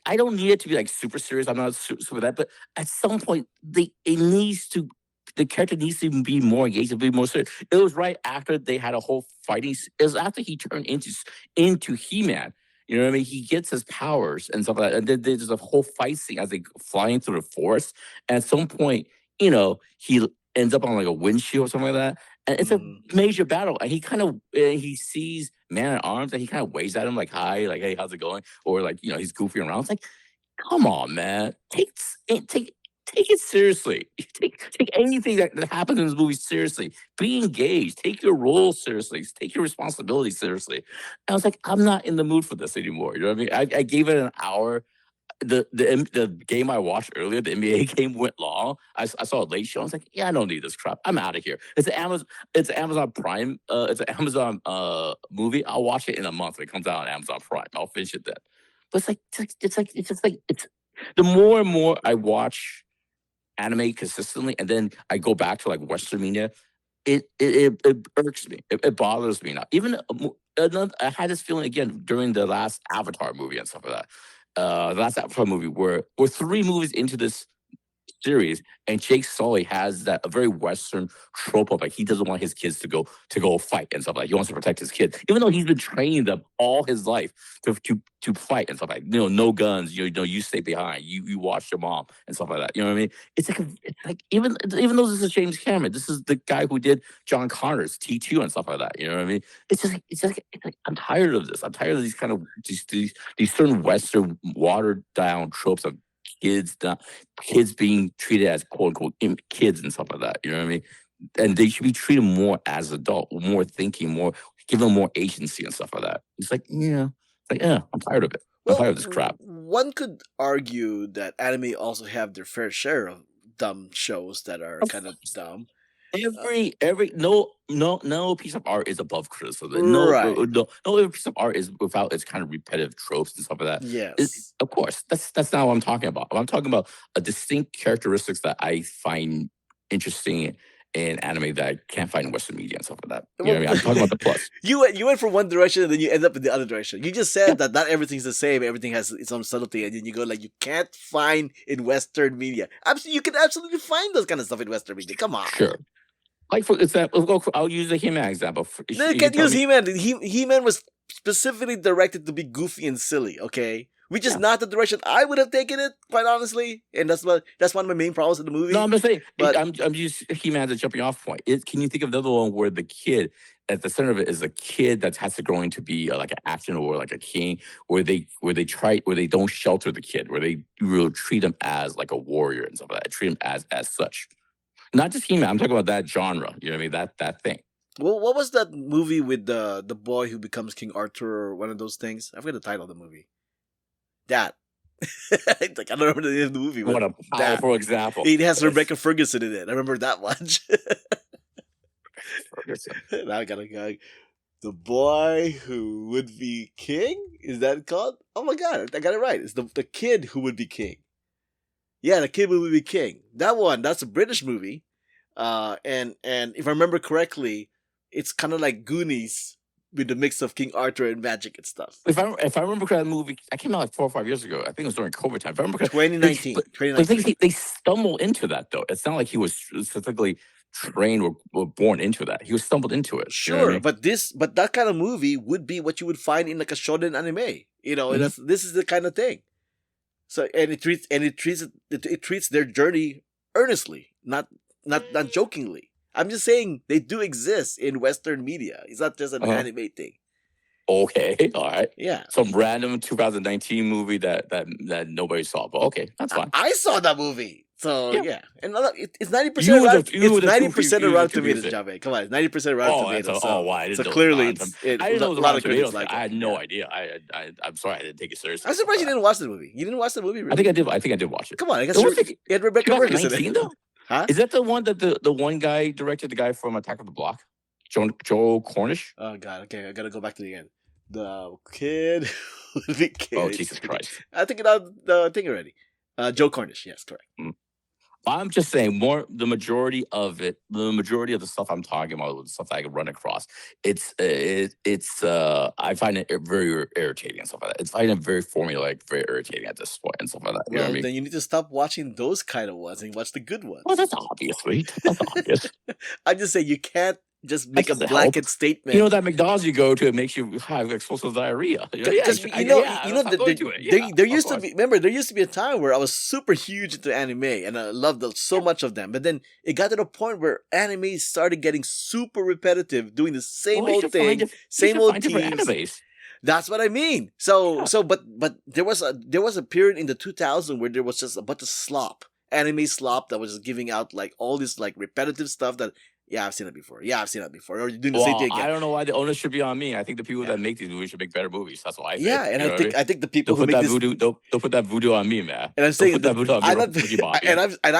I don't need it to be like super serious. I'm not super that, but at some point the character needs to be more engaged and be more serious. It was right after they had a whole fighting. It was after he turned into He-Man. You know what I mean? He gets his powers and stuff like that. And then there's a whole fight scene as they flying through the forest. And at some point, he ends up on like a windshield or something like that. And it's a major battle. And he kind of he sees Man at Arms and he kind of waves at him like, "Hi, like, hey, how's it going?" Or like, he's goofing around. It's like, come on, man, take it seriously. Take anything that happens in this movie seriously. Be engaged. Take your role seriously. Take your responsibility seriously. And I was like, I'm not in the mood for this anymore. You know what I mean? I gave it an hour. The game I watched earlier, the NBA game went long. I saw a late show. I was like, yeah, I don't need this crap. I'm out of here. It's an Amazon Prime. It's an Amazon movie. I'll watch it in a month when it comes out on Amazon Prime. I'll finish it then. But it's the more and more I watch anime consistently, and then I go back to like Western media, it irks me. It bothers me now. Even I had this feeling again during the last Avatar movie and stuff like that. The last Avatar movie where we're 3 movies into this series, and Jake Sully has that a very Western trope of like he doesn't want his kids to go fight and stuff like that. He wants to protect his kids, even though he's been training them all his life to fight and stuff like no guns. You stay behind. You watch your mom and stuff like that. You know what I mean? It's like even though this is James Cameron, this is the guy who did John Connor's T2 and stuff like that. You know what I mean? It's like I'm tired of this. I'm tired of these kind of these certain Western watered down tropes of kids being treated as quote unquote kids and stuff like that. You know what I mean? And they should be treated more as adult, more thinking, more give them more agency and stuff like that. It's like, I'm tired of it. I'm tired of this crap. One could argue that anime also have their fair share of dumb shows that are kind of dumb. Every no piece of art is above criticism. Right. No every piece of art is without its kind of repetitive tropes and stuff like that. Yes. Of course, that's not what I'm talking about. I'm talking about a distinct characteristics that I find interesting in anime that I can't find in Western media and stuff like that. You Well, know what I mean? I'm talking about the plus. you went from one direction and then you end up in the other direction. You just said that not everything's the same. Everything has its own subtlety, and then you go like you can't find in Western media. You can absolutely find those kind of stuff in Western media. Come on. Sure. Like for example, I'll use the He-Man example. No, you can't use He-Man. He-Man was specifically directed to be goofy and silly. Okay, which is not the direction I would have taken it, quite honestly. And that's one of my main problems in the movie. No, I'm just saying. But I'm just He-Man as a jumping off point. Can you think of another one where the kid at the center of it is a kid that has to grow into be like an action or like a king, where they don't shelter the kid, where they really treat him as like a warrior and stuff like that. Treat him as such. Not just He-Man. I'm talking about that genre. You know what I mean? That thing. Well, what was that movie with the boy who becomes King Arthur or one of those things? I forget the title of the movie. That. Like, I don't remember the name of the movie. What a powerful example. It has Rebecca Ferguson in it. I remember that much. Now I gotta go. The boy who would be king? Is that called? Oh my god, I got it right. It's the kid who would be king. Yeah, the kid who would be king. That one, that's a British movie. And if I remember correctly, it's kind of like Goonies with the mix of King Arthur and magic and stuff. If I remember correctly, that movie, I came out like 4 or 5 years ago. I think it was during COVID time. If I remember correctly, 2019. They stumbled into that though. It's not like he was specifically trained or born into that. He was stumbled into it. Sure, you know what I mean? but that kind of movie would be what you would find in like a shonen anime. You know, this is the kind of thing. So it treats their journey earnestly, not jokingly. I'm just saying they do exist in Western media. It's not just an anime thing. Okay, all right. Yeah. Some random 2019 movie that nobody saw, but okay, that's fine. I saw that movie. So yeah. And it's 90%. It's 90% of Rotten Tomatoes, Jiaming. Come on, it's 90% Rotten Tomatoes. So clearly, I didn't know a lot of critics like I had no idea. I'm sorry, I didn't take it seriously. I'm surprised you didn't watch the movie. You didn't watch the movie, really? I think I did watch it. Come on, I guess you had Rebecca Ferguson in it. Though? Huh? Is that the one that the one guy directed, the guy from Attack of the Block? Joe Cornish? Oh god, okay, I gotta go back to the end. The kid would be king. Oh Jesus Christ! I think out the thing already. Joe Cornish, yes, correct. I'm just saying the majority of the stuff I'm talking about, the stuff that I can run across, I find it very irritating and stuff like that. I find it very formulaic, very irritating at this point and stuff like that. You know what I mean? Then you need to stop watching those kind of ones and watch the good ones. Well, that's obviously. That's obvious. I just say you can't just make a blanket statement. You know that McDonald's you go to, it makes you have explosive diarrhea. There used to be. Remember, there used to be a time where I was super huge into anime and I loved so much of them. But then it got to the point where anime started getting super repetitive, doing the same old thing, same old teams. That's what I mean. But there was a period in the 2000s where there was just a bunch of slop, anime slop that was just giving out like all this like repetitive stuff that. Yeah, I've seen it before. Or you're doing the same thing again. I don't know why the onus should be on me. I think the people that make these movies should make better movies. That's why I think. Yeah, and I think the people who make this voodoo, don't put that voodoo on me, man. And I'm saying I'm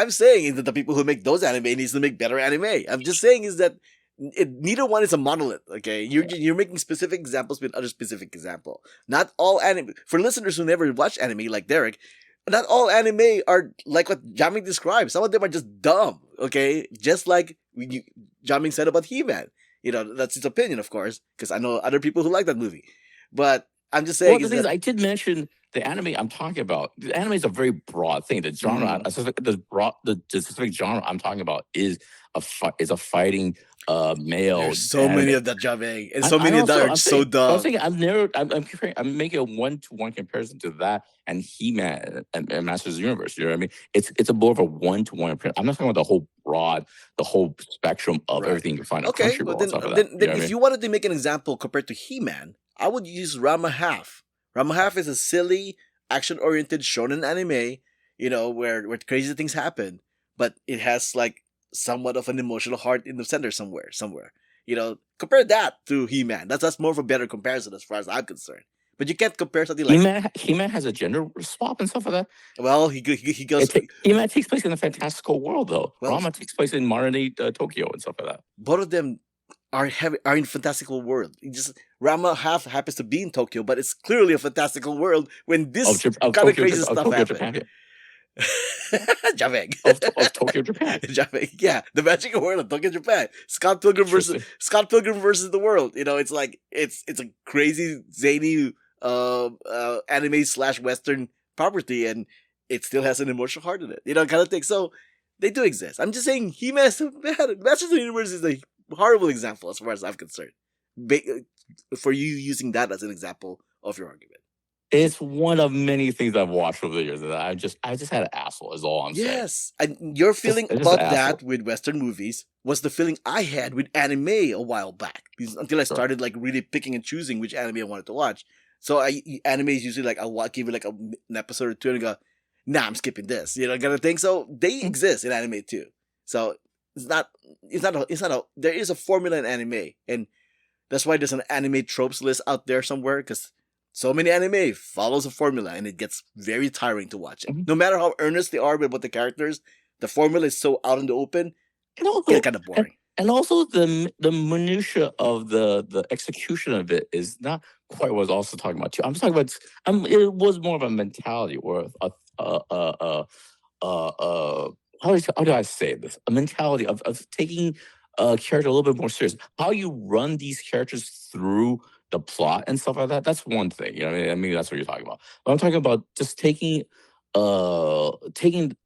saying is that the people who make those anime needs to make better anime. I'm just saying is that neither one is a monolith. Okay, you're making specific examples with other specific example. Not all anime. For listeners who never watch anime, like Derek. Not all anime are like what Jiaming described. Some of them are just dumb, okay? Just like Jiaming said about He-Man. You know, that's his opinion, of course, because I know other people who like that movie. But I'm just saying... Well, I did mention the anime I'm talking about. The anime is a very broad thing. The genre, the specific genre I'm talking about is a fighting male. There's so many of that, Jiaming, and so many of that are so dumb. I'm making a 1-to-1 comparison to that and He-Man and Masters of the Universe. You know what I mean? It's a more of a 1-to-1. I'm not talking about the whole spectrum of everything you can find on Crunchyroll. Then if you wanted to make an example compared to He-Man, I would use Ranma Half. Ranma Half is a silly, action-oriented shonen anime, you know, where crazy things happen, but it has like somewhat of an emotional heart in the center somewhere. You know, compare that to He-Man. That's more of a better comparison as far as I'm concerned. But you can't compare something like He-Man has a gender swap and stuff like that. Well, he goes. He-Man takes place in a fantastical world, though. Ranma takes place in modern day Tokyo and stuff like that. Both of them are in fantastical world. Ranma Half happens to be in Tokyo, but it's clearly a fantastical world when this kind of crazy stuff happens. Jiaming. of Tokyo, Japan. Jiaming. Yeah, the magical world of Tokyo, Japan. Scott Pilgrim versus the world. You know, it's like it's a crazy zany anime / Western property, and it still has an emotional heart in it. You know, kind of thing. So they do exist. I'm just saying, Masters of the Universe is a horrible example as far as I'm concerned. For you using that as an example of your argument. It's one of many things I've watched over the years that I just had an asshole is all I'm saying. Yes. And your feeling about that with Western movies was the feeling I had with anime a while back. Because until I started like really picking and choosing which anime I wanted to watch. So anime is usually like I'll give it like an episode or two and go, nah, I'm skipping this. You know, kind of thing. So they exist in anime too. So there is a formula in anime, and that's why there's an anime tropes list out there somewhere, because so many anime follows a formula and it gets very tiring to watch it. No matter how earnest they are about the characters, the formula is so out in the open, it gets kind of boring. And also the minutia of the execution of it is not quite what I was also talking about too. I'm just talking about it was more of a mentality or how do I say this? A mentality of taking a character a little bit more serious. How you run these characters through the plot and stuff like that. That's one thing. You know what I mean? Maybe that's what you're talking about. But I'm talking about just taking a teenage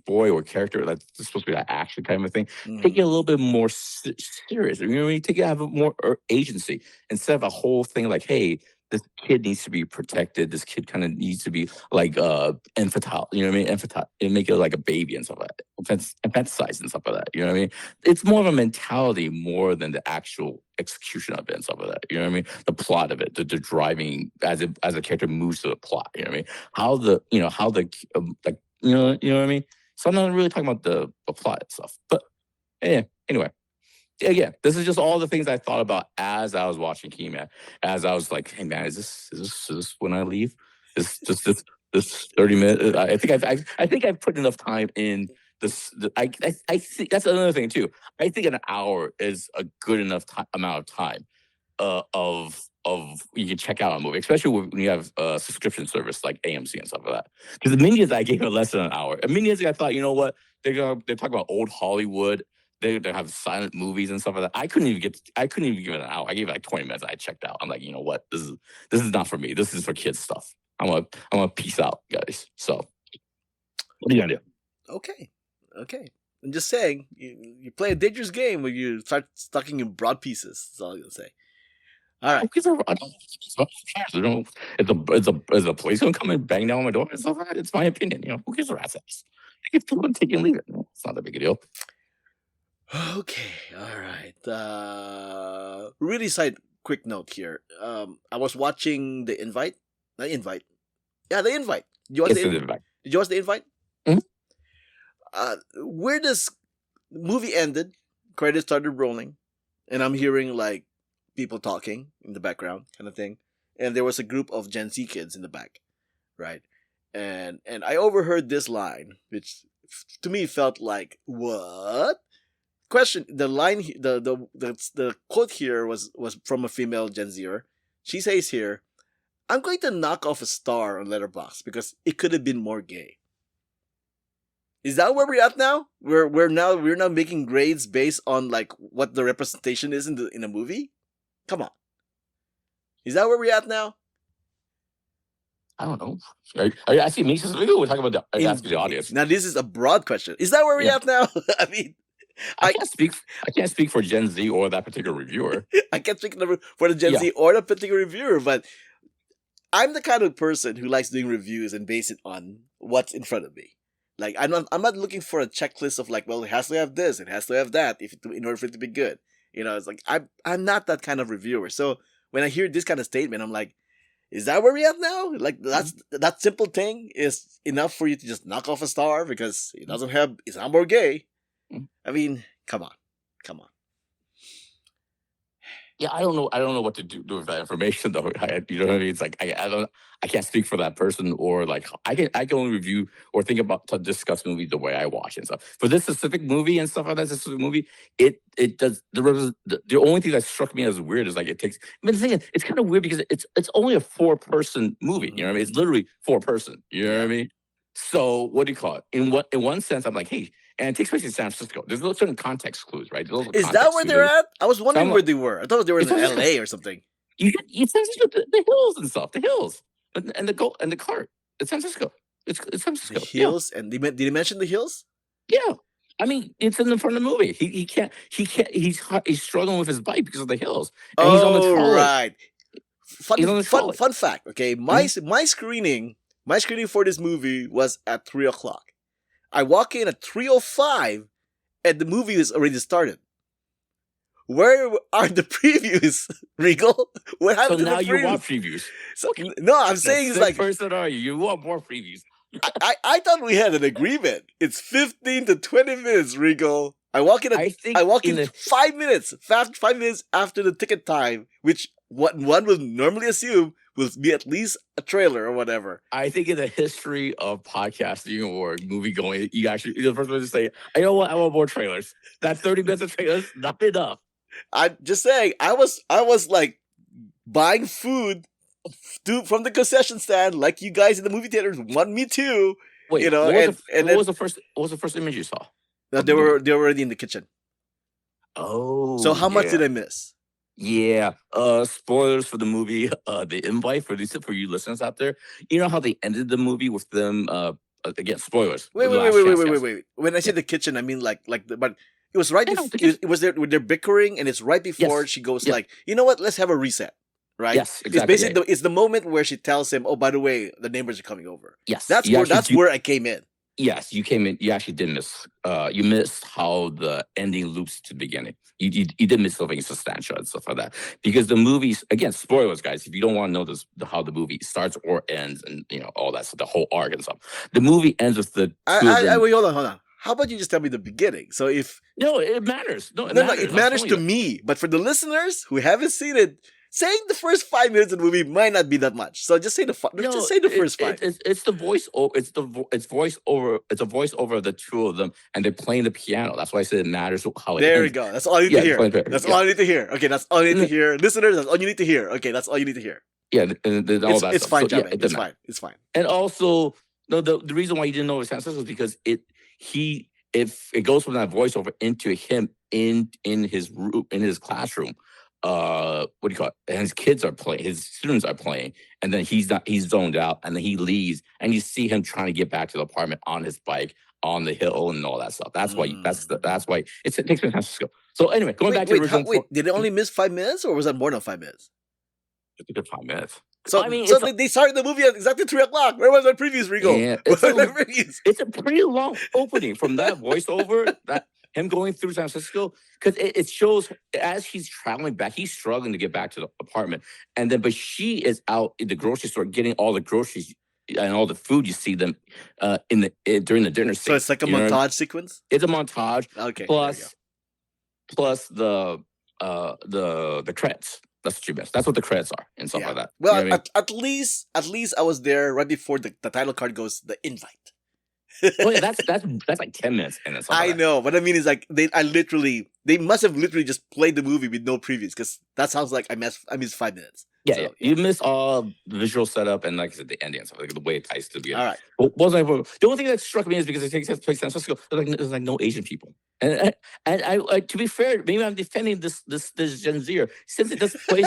boy or character that's supposed to be that action kind of thing, take it a little bit more serious. You know what I mean? Take it, have more agency instead of a whole thing like, hey, this kid needs to be protected. This kid kind of needs to be like infantile. You know what I mean? Infantile and make it like a baby and stuff like that. Infanticized and stuff like that. You know what I mean? It's more of a mentality more than the actual execution of it and stuff like that. You know what I mean? The plot of it, the driving as a character moves to the plot. You know what I mean? Like you know what I mean? So I'm not really talking about the plot itself, but yeah. Anyway. Again, this is just all the things I thought about as I was watching He-Man. As I was like, "Hey man, is this when I leave? Is just this 30 minutes?" I think I've put enough time in this. I think that's another thing too. I think an hour is a good enough amount of time of you can check out a movie, especially when you have a subscription service like AMC and stuff like that. Because the Minions, I gave it less than an hour. And Minions, I thought, you know what? They're talking about old Hollywood. They have silent movies and stuff like that. I couldn't even give it an hour. I gave it like 20 minutes. I checked out. I'm like, you know what? This is not for me. This is for kids stuff. I'm gonna peace out, guys. So, what are you gonna do? Okay. I'm just saying, you play a dangerous game when you start stucking in broad pieces. That's all I'm gonna say. All right. Is a police gonna come and bang down my door? It's my opinion. You know, who gives a rat's ass? If people take it and leave it, it's not that big a deal. Okay, all right. Really quick note here. I was watching The Invite. The Invite. Yeah, The Invite. Did you watch The Invite? Did you watch The Invite? Where this movie ended, credits started rolling, and I'm hearing like people talking in the background, kind of thing. And there was a group of Gen Z kids in the back, right? And I overheard this line, which to me felt like, what? Question, the line, the quote here was from a female Gen Zer. She says here, "I'm going to knock off a star on Letterboxd because it could have been more gay." Is that where we're at now? We're now making grades based on like what the representation is in a movie? Come on. Is that where we're at now? I don't know. Are you asking me? We're talking about asking the audience. Now this is a broad question. Is that where we're at now? I mean, I can't speak for Gen Z or that particular reviewer. I can't speak for the Gen Z or the particular reviewer, but I'm the kind of person who likes doing reviews and base it on what's in front of me. Like I'm not looking for a checklist of like, well, it has to have this, it has to have that, in order for it to be good. You know, it's like I'm not that kind of reviewer. So when I hear this kind of statement, I'm like, is that where we're at now? Like that simple thing is enough for you to just knock off a star because it's not more gay. I mean, come on. Yeah, I don't know. I don't know what to do with that information, though. You know what I mean? It's like I don't. I can't speak for that person, or like I can only review or think about to discuss movies the way I watch and stuff. For this specific movie and stuff like that, this specific movie, it does the only thing that struck me as weird is like it takes. I mean, the thing is, it's kind of weird because it's only a 4-person movie. You know what I mean? It's literally 4-person. You know what I mean? So what do you call it? In one sense, I'm like, hey, and it takes place in San Francisco. There's little certain context clues, right? There's little Is that context where clues. they're at? I was wondering So where they were. I thought they were in it's also L.A. or something. you San Francisco, the hills and stuff, the hills, and the gold and the cart. It's San Francisco. It's San The Francisco. hills, and did they mention the hills? Yeah. I mean, it's in the front of the movie. He can't. He's struggling with his bike because of the hills, and he's on the trolley. Right. He's on the trolley. Fun fact. Okay, my screening for this movie was at 3:00. I walk in at 3:05, and the movie is already started. Where are the previews, Regal? What So happened to now the you previews? want previews. So, no, I'm The saying it's sick like person are you? You want more previews. I thought we had an agreement. It's 15 to 20 minutes, Regal. I walk in. I think I walk in in the 5 minutes. 5 minutes after the ticket time, which what one would normally assume will be at least a trailer or whatever. I think in the history of podcasting or movie going, you're the first one to say, "I know what I want more trailers." That 30 minutes of trailers not enough. I'm just saying. I was like buying food from the concession stand, like you guys in the movie theaters want me to. Wait, You know, what was the first image you saw? they were already in the kitchen. Oh, So how much yeah. did I miss? Yeah. Spoilers for the movie. The invite for you listeners out there. You know how they ended the movie with them. Again, spoilers. Wait. Last chance, yes. When I say the kitchen, I mean like but it was right Yeah, no, before the kitchen. it was there when they're bickering, and it's right before Yes. she goes Yeah. like, you know what? Let's have a reset. Right? Yes, It's exactly. basically it's the moment where she tells him, "Oh, by the way, the neighbors are coming over." Yes. That's where I came in. Yes, you came in. You actually did miss. You missed how the ending loops to the beginning. You did miss something substantial and stuff like that because the movies, again, spoilers, guys. If you don't want to know how the movie starts or ends, and all that stuff, the whole arc and stuff, the movie ends with the. Wait, hold on. How about you just tell me the beginning? So if no, it matters. No, it matters to me, but for the listeners who haven't seen it. Saying the first 5 minutes of the movie might not be that much, so just say the first 5. It's the voice. It's voice over. It's a voice over of the two of them, and they're playing the piano. That's why I said it matters how it There ends. we go. That's all you need to hear. That's all I need to hear. Okay, that's all you need to hear. Listeners, that's all you need to hear. Okay, that's all you need to hear. Yeah, and all that. It's stuff. fine, So, Jiaming. It's fine. It's fine. And also, no, the reason why you didn't know it was San Francisco is because if it goes from that voiceover into him in his classroom. What do you call it? And his kids are playing, his students are playing, and then he's zoned out, and then he leaves, and you see him trying to get back to the apartment on his bike on the hill and all that stuff. That's why that's why it takes me to San Francisco. So anyway, going back to the original. Did it only miss 5 minutes, or was that more than 5 minutes? It's a good 5 minutes. So they started the movie at exactly 3:00. Where was our previews, Rigo? Yeah, it's a pretty long opening from that voiceover that. Him going through San Francisco, because it shows as he's traveling back, he's struggling to get back to the apartment, but she is out in the grocery store getting all the groceries and all the food. You see them during the dinner scene. So it's like a montage sequence. It's a montage. Okay. Plus the credits. That's what you missed. That's what the credits are and stuff like that. Well, you know at least I was there right before the title card goes. The invite. Oh yeah, that's like 10 minutes in it. I know, but I mean, it's like they must have literally just played the movie with no previews, because that sounds like I missed 5 minutes. Yeah, you missed all the visual setup and, like I said, the ending and stuff, like the way it ties to the beginning. All right. The only thing that struck me is because it takes place in San Francisco, there's like no Asian people. And I to be fair, maybe I'm defending this Gen Zer since it does place.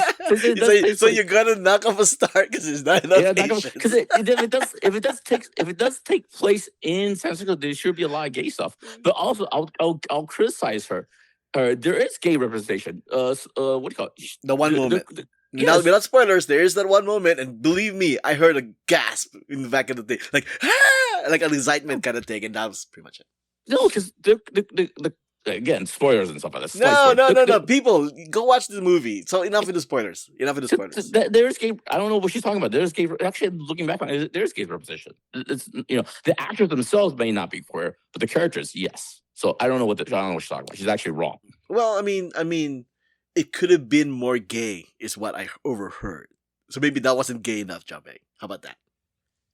So you're gonna knock off a start because it's not enough Asians. Because if it does take place in San Francisco, there should be a lot of gay stuff. But also, I'll criticize her. There is gay representation. What do you call it? The one moment. Without spoilers, there is that one moment, and believe me, I heard a gasp in the back of the thing, like like an excitement kind of thing, and that was pretty much it. No, because again, spoilers and stuff like that. No. People, go watch the movie. So enough with the spoilers. There's gay. I don't know what she's talking about. There's gay. Actually, looking back on it, there's gay representation. It's the actors themselves may not be queer, but the characters, yes. So I don't know what she's talking about. She's actually wrong. Well, I mean, it could have been more gay, is what I overheard. So maybe that wasn't gay enough, Jiaming. How about that?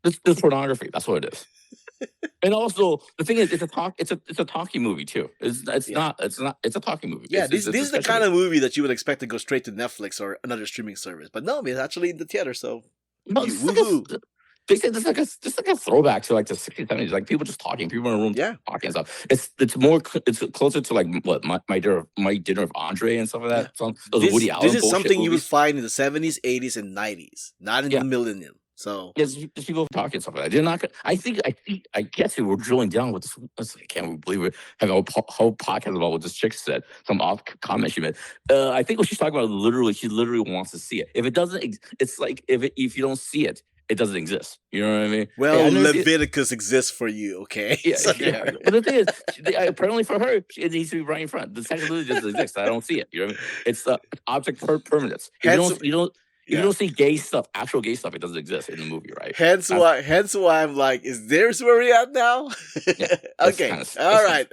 It's pornography. That's what it is. And also, the thing is, it's a talking movie too. It's a talking movie. Yeah, It's this is the kind movie. of movie that you would expect to go straight to Netflix or another streaming service. But no, it's actually in the theater, so No, woohoo. They said it's like a throwback to like the 60s, 70s, like people just talking, people in a room talking and stuff. It's closer to like what my dinner of Andre and stuff like that. Those Woody Allen this is something movies. you would find in the 70s, 80s, and 90s, not in the millennium. So there's people talking and stuff like that. They're not. I guess we're drilling down with this. I can't believe it. Having a whole podcast about what this chick said. Some off comment she made. I think what she's talking about she literally wants to see it. If it doesn't, it's like if you don't see it, it doesn't exist. You know what I mean? Well, Leviticus exists for you, okay? Yeah, yeah. But the thing is, apparently for her, it needs to be right in front. The text literally doesn't exist. I don't see it. You know what I mean? It's object permanence. If you don't see gay stuff, actual gay stuff, it doesn't exist in the movie, right? Hence why I'm like, is there's where we at now? Yeah, okay. All right.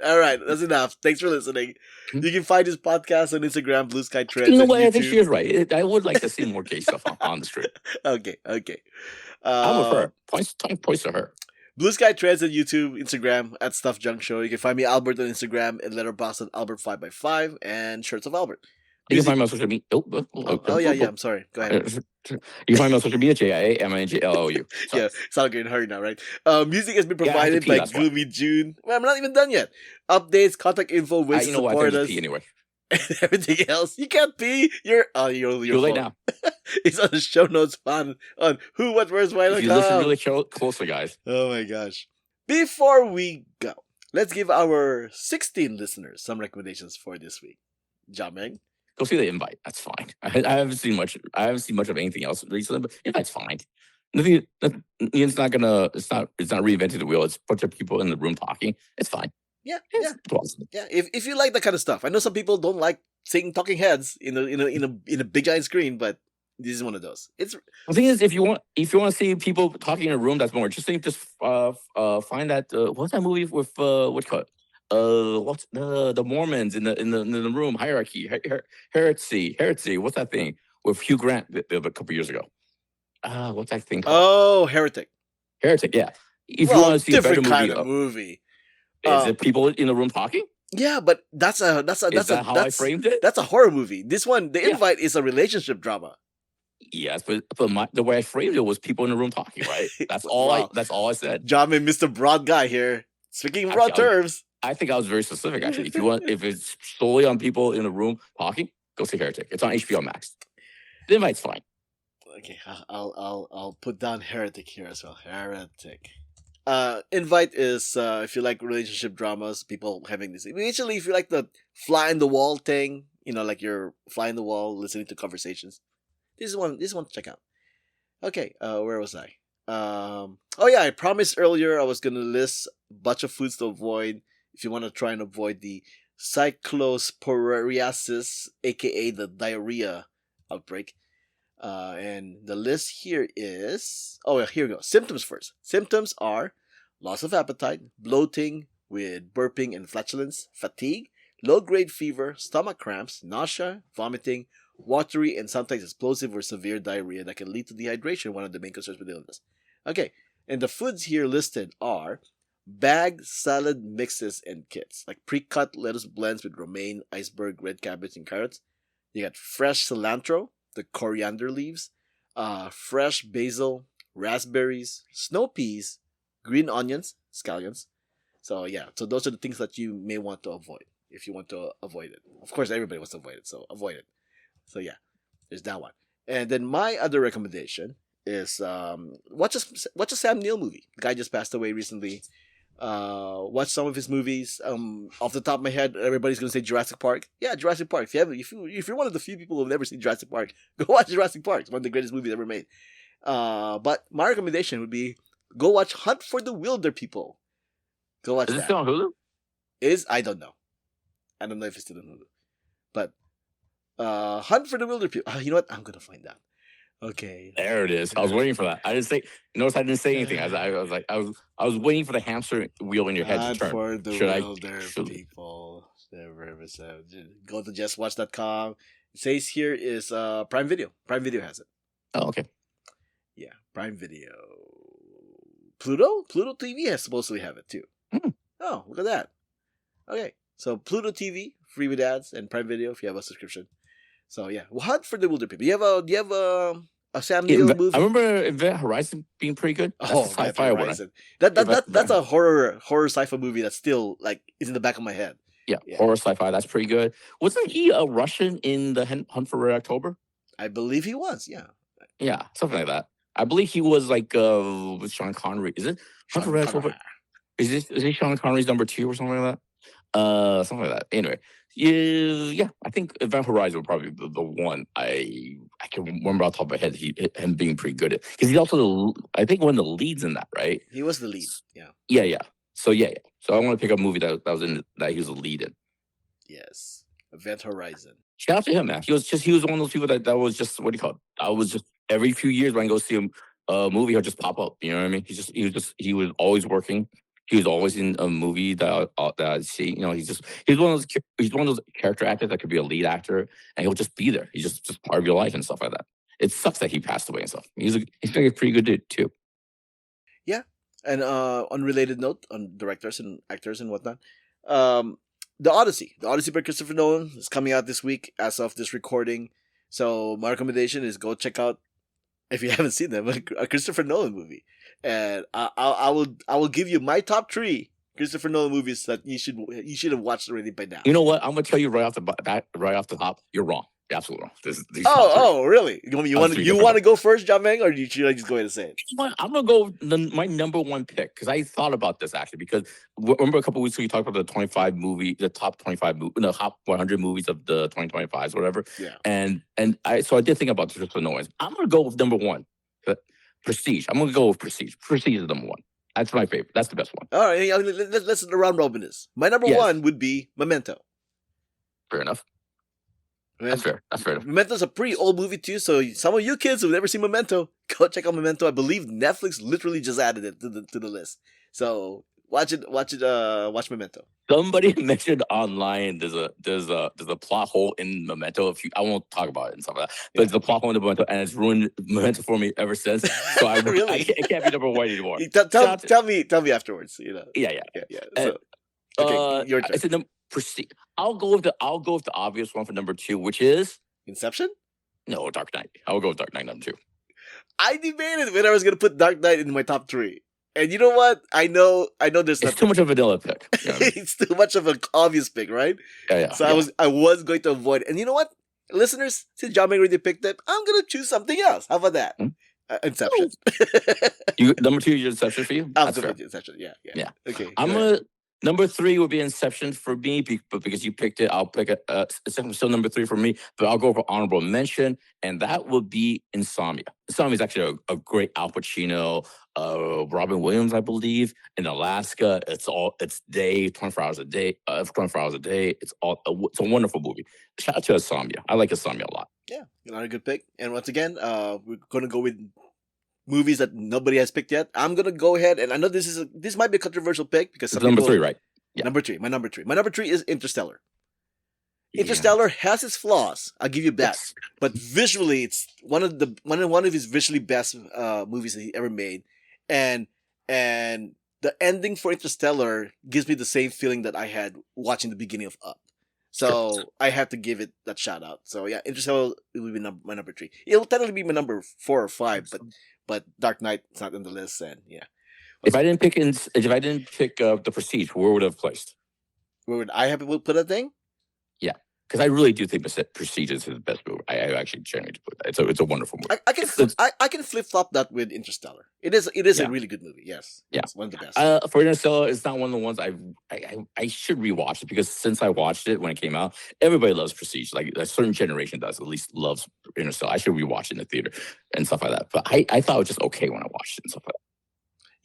That's enough. Thanks for listening. You can find this podcast on Instagram, Blue Sky Trends. You know what? I think she is right. I would like to see more gay stuff on the street. Okay. I'm with her. Points to her. Blue Sky Trends on YouTube, Instagram at Stuff Junk Show. You can find me Albert on Instagram and Letterboxd at Albert5x5 and Shirts of Albert. You can find me on social media. Yeah. I'm sorry. Go ahead. You can find me on social media, JIAMANGLOU. Yeah, it's not getting hurry now, right? Music has been provided by Gloomy June. Well, I'm not even done yet. Updates, contact info, ways to support us. Anyway. And everything else. You can't pee. You're too late now. It's on the show notes on who, what, where's, why. You listen really closely, guys. Oh my gosh. Before we go, let's give our 16 listeners some recommendations for this week. Jiaming. Go see The Invite. That's fine. I haven't seen much. I haven't seen much of anything else recently, but Invite's fine. Nothing. It's not reinventing the wheel. It's a bunch of people in the room talking. It's fine. Yeah. If you like that kind of stuff, I know some people don't like seeing talking heads in a big giant screen, but this is one of those. The thing is, if you want to see people talking in a room that's more interesting, just find that what's that movie with what's called what's the Mormons in the room hierarchy heresy what's that thing with Hugh Grant a couple years ago? What's that thing called? Oh, Heretic. Yeah. If you want to see a better kind of movie. Is it people in the room talking? Yeah, but that's how I framed it. That's a horror movie. This one, The Invite, is a relationship drama. Yes, but the way I framed it was people in the room talking, right? That's all I said. Jiaming, Mr. Broad Guy here. Speaking in broad terms. I think I was very specific, actually. If it's solely on people in the room talking, go see Heretic. It's on HBO Max. The Invite's fine. Okay, I'll put down Heretic here as well. Heretic. Invite is if you like relationship dramas, people having this. Actually, if you like the fly in the wall thing, like you're fly in the wall listening to conversations. This is one to check out. Okay, where was I? I promised earlier I was gonna list a bunch of foods to avoid if you want to try and avoid the cyclosporiasis, aka the diarrhea outbreak. And the list here is... here we go. Symptoms first. Symptoms are loss of appetite, bloating with burping and flatulence, fatigue, low-grade fever, stomach cramps, nausea, vomiting, watery and sometimes explosive or severe diarrhea that can lead to dehydration, one of the main concerns with the illness. Okay, and the foods here listed are bagged salad mixes and kits, like pre-cut lettuce blends with romaine, iceberg, red cabbage, and carrots. You got fresh cilantro, the coriander leaves, fresh basil, raspberries, snow peas, green onions, scallions. So those are the things that you may want to avoid if you want to avoid it. Of course, everybody wants to avoid it, so avoid it. So there's that one. And then my other recommendation is watch a Sam Neill movie. The guy just passed away recently. Watch some of his movies. Off the top of my head, everybody's gonna say Jurassic Park. Yeah, Jurassic Park. If you're one of the few people who've never seen Jurassic Park, go watch Jurassic Park. It's one of the greatest movies ever made. But my recommendation would be go watch Hunt for the Wilder People. Go watch that. Is it still on Hulu? I don't know. I don't know if it's still on Hulu. But Hunt for the Wilder People. You know what? I'm gonna find out. Okay. There it is. I was waiting for that. I didn't say. Notice I didn't say anything. I was waiting for the hamster wheel in your head to turn. For the Wilder People. Go to justwatch.com. It says here is Prime Video. Prime Video has it. Oh, okay. Yeah, Prime Video. Pluto TV has supposedly have it too. Oh, look at that. Okay, so Pluto TV free with ads and Prime Video if you have a subscription. So yeah, well, Hunt for the Wilder People. Do you have a Sam Neill movie? I remember Event Horizon being pretty good. That's a sci-fi one. That's a horror sci-fi movie that's still like is in the back of my head. Yeah, horror sci-fi. That's pretty good. Wasn't he a Russian in the Hunt for Red October? I believe he was. Yeah, something like that. I believe he was like with Sean Connery. Is it Hunt for Red October? Is he Sean Connery's number 2 or something like that? Something like that. Anyway, yeah. I think Event Horizon would probably be the one I can remember off the top of my head. Him being pretty good at, because he's also I think one of the leads in that, right? He was the lead. Yeah. Yeah. So yeah. So I want to pick up a movie that was in that he was a lead in. Yes, Event Horizon. Shout out to him, man. He was one of those people that was just, what do you call it? I was just every few years when I go see a movie, he'll just pop up. You know what I mean? He was always working. He was always in a movie that I see. You know, he's one of those character actors that could be a lead actor, and he'll just be there. He's just part of your life and stuff like that. It sucks that he passed away and stuff. He's like a pretty good dude too. Yeah, and unrelated note on directors and actors and whatnot. The Odyssey by Christopher Nolan is coming out this week as of this recording. So my recommendation is go check out, if you haven't seen them, a Christopher Nolan movie. And I will give you my top 3 Christopher Nolan movies that you should have watched already by now. You know what? I'm gonna tell you right off the top, you're wrong. You're absolutely wrong. Really? You want to go first, Jiaming, or should I just go ahead and say it? I'm gonna go my number 1 pick, because I thought about this actually, because remember a couple weeks ago you talked about the top 100 movies of the 2025s or whatever. Yeah. And I did think about Christopher Nolan. I'm gonna go with number 1, Prestige. I'm gonna go with Prestige. Prestige is number 1. That's my favorite. That's the best one. All right, let's round robin this. My number 1 would be Memento. Fair enough. That's fair. Memento's a pretty old movie too, so some of you kids who've never seen Memento, go check out Memento. I believe Netflix literally just added it to the list. So watch Memento. Somebody mentioned online there's a plot hole in Memento. I won't talk about it and stuff like that, but there's a plot hole in Memento, and it's ruined Memento for me ever since. So it can't be number 1 anymore. Tell me afterwards. You know. Yeah. So, okay, your turn. I said Prestige. I'll go with the obvious one for number 2, which is Inception. No, Dark Knight. I'll go with Dark Knight number 2. I debated when I was gonna put Dark Knight in my top 3. And you know what? I know there's it's too much of a vanilla pick. You know what I mean? It's too much of an obvious pick, right? Yeah. So I was going to avoid it. And you know what? Listeners, since Jiaming already picked it, I'm gonna choose something else. How about that? Inception. Number 2 is Inception for you? That's fair. Inception, yeah. Okay. Number 3 would be Inception for me, but because you picked it, I'll pick it. Still number 3 for me, but I'll go for honorable mention, and that would be Insomnia. Insomnia is actually a great Al Pacino, Robin Williams, I believe, in Alaska. It's day, 24 hours a day, 24 hours a day. It's a wonderful movie. Shout out to Insomnia. I like Insomnia a lot. Yeah, not a good pick. And once again, we're gonna go with movies that nobody has picked yet. I'm gonna go ahead, and I know this might be a controversial pick because it's number 3, right? Yeah. Number 3. My number 3 is Interstellar. Interstellar has its flaws. I'll give you that. Yes. But visually, it's one of his visually best movies that he ever made, and the ending for Interstellar gives me the same feeling that I had watching the beginning of Up. So I have to give it that shout out. So yeah, Interstellar will be my number 3. It'll technically be my number 4 or 5, but Dark Knight is not on the list, and yeah. If I didn't pick The Prestige, where would I have placed? Where would I have put that thing? Yeah, because I really do think Prestige is his best movie. I actually genuinely put that. It's a wonderful movie. I can flip flop that with Interstellar. It is a really good movie. Yes, it's one of the best. For Interstellar, it's not one of the ones I should rewatch it, because since I watched it when it came out, everybody loves Prestige. Like a certain generation does, at least loves Interstellar. I should rewatch it in the theater and stuff like that. But I thought it was just okay when I watched it and stuff like that.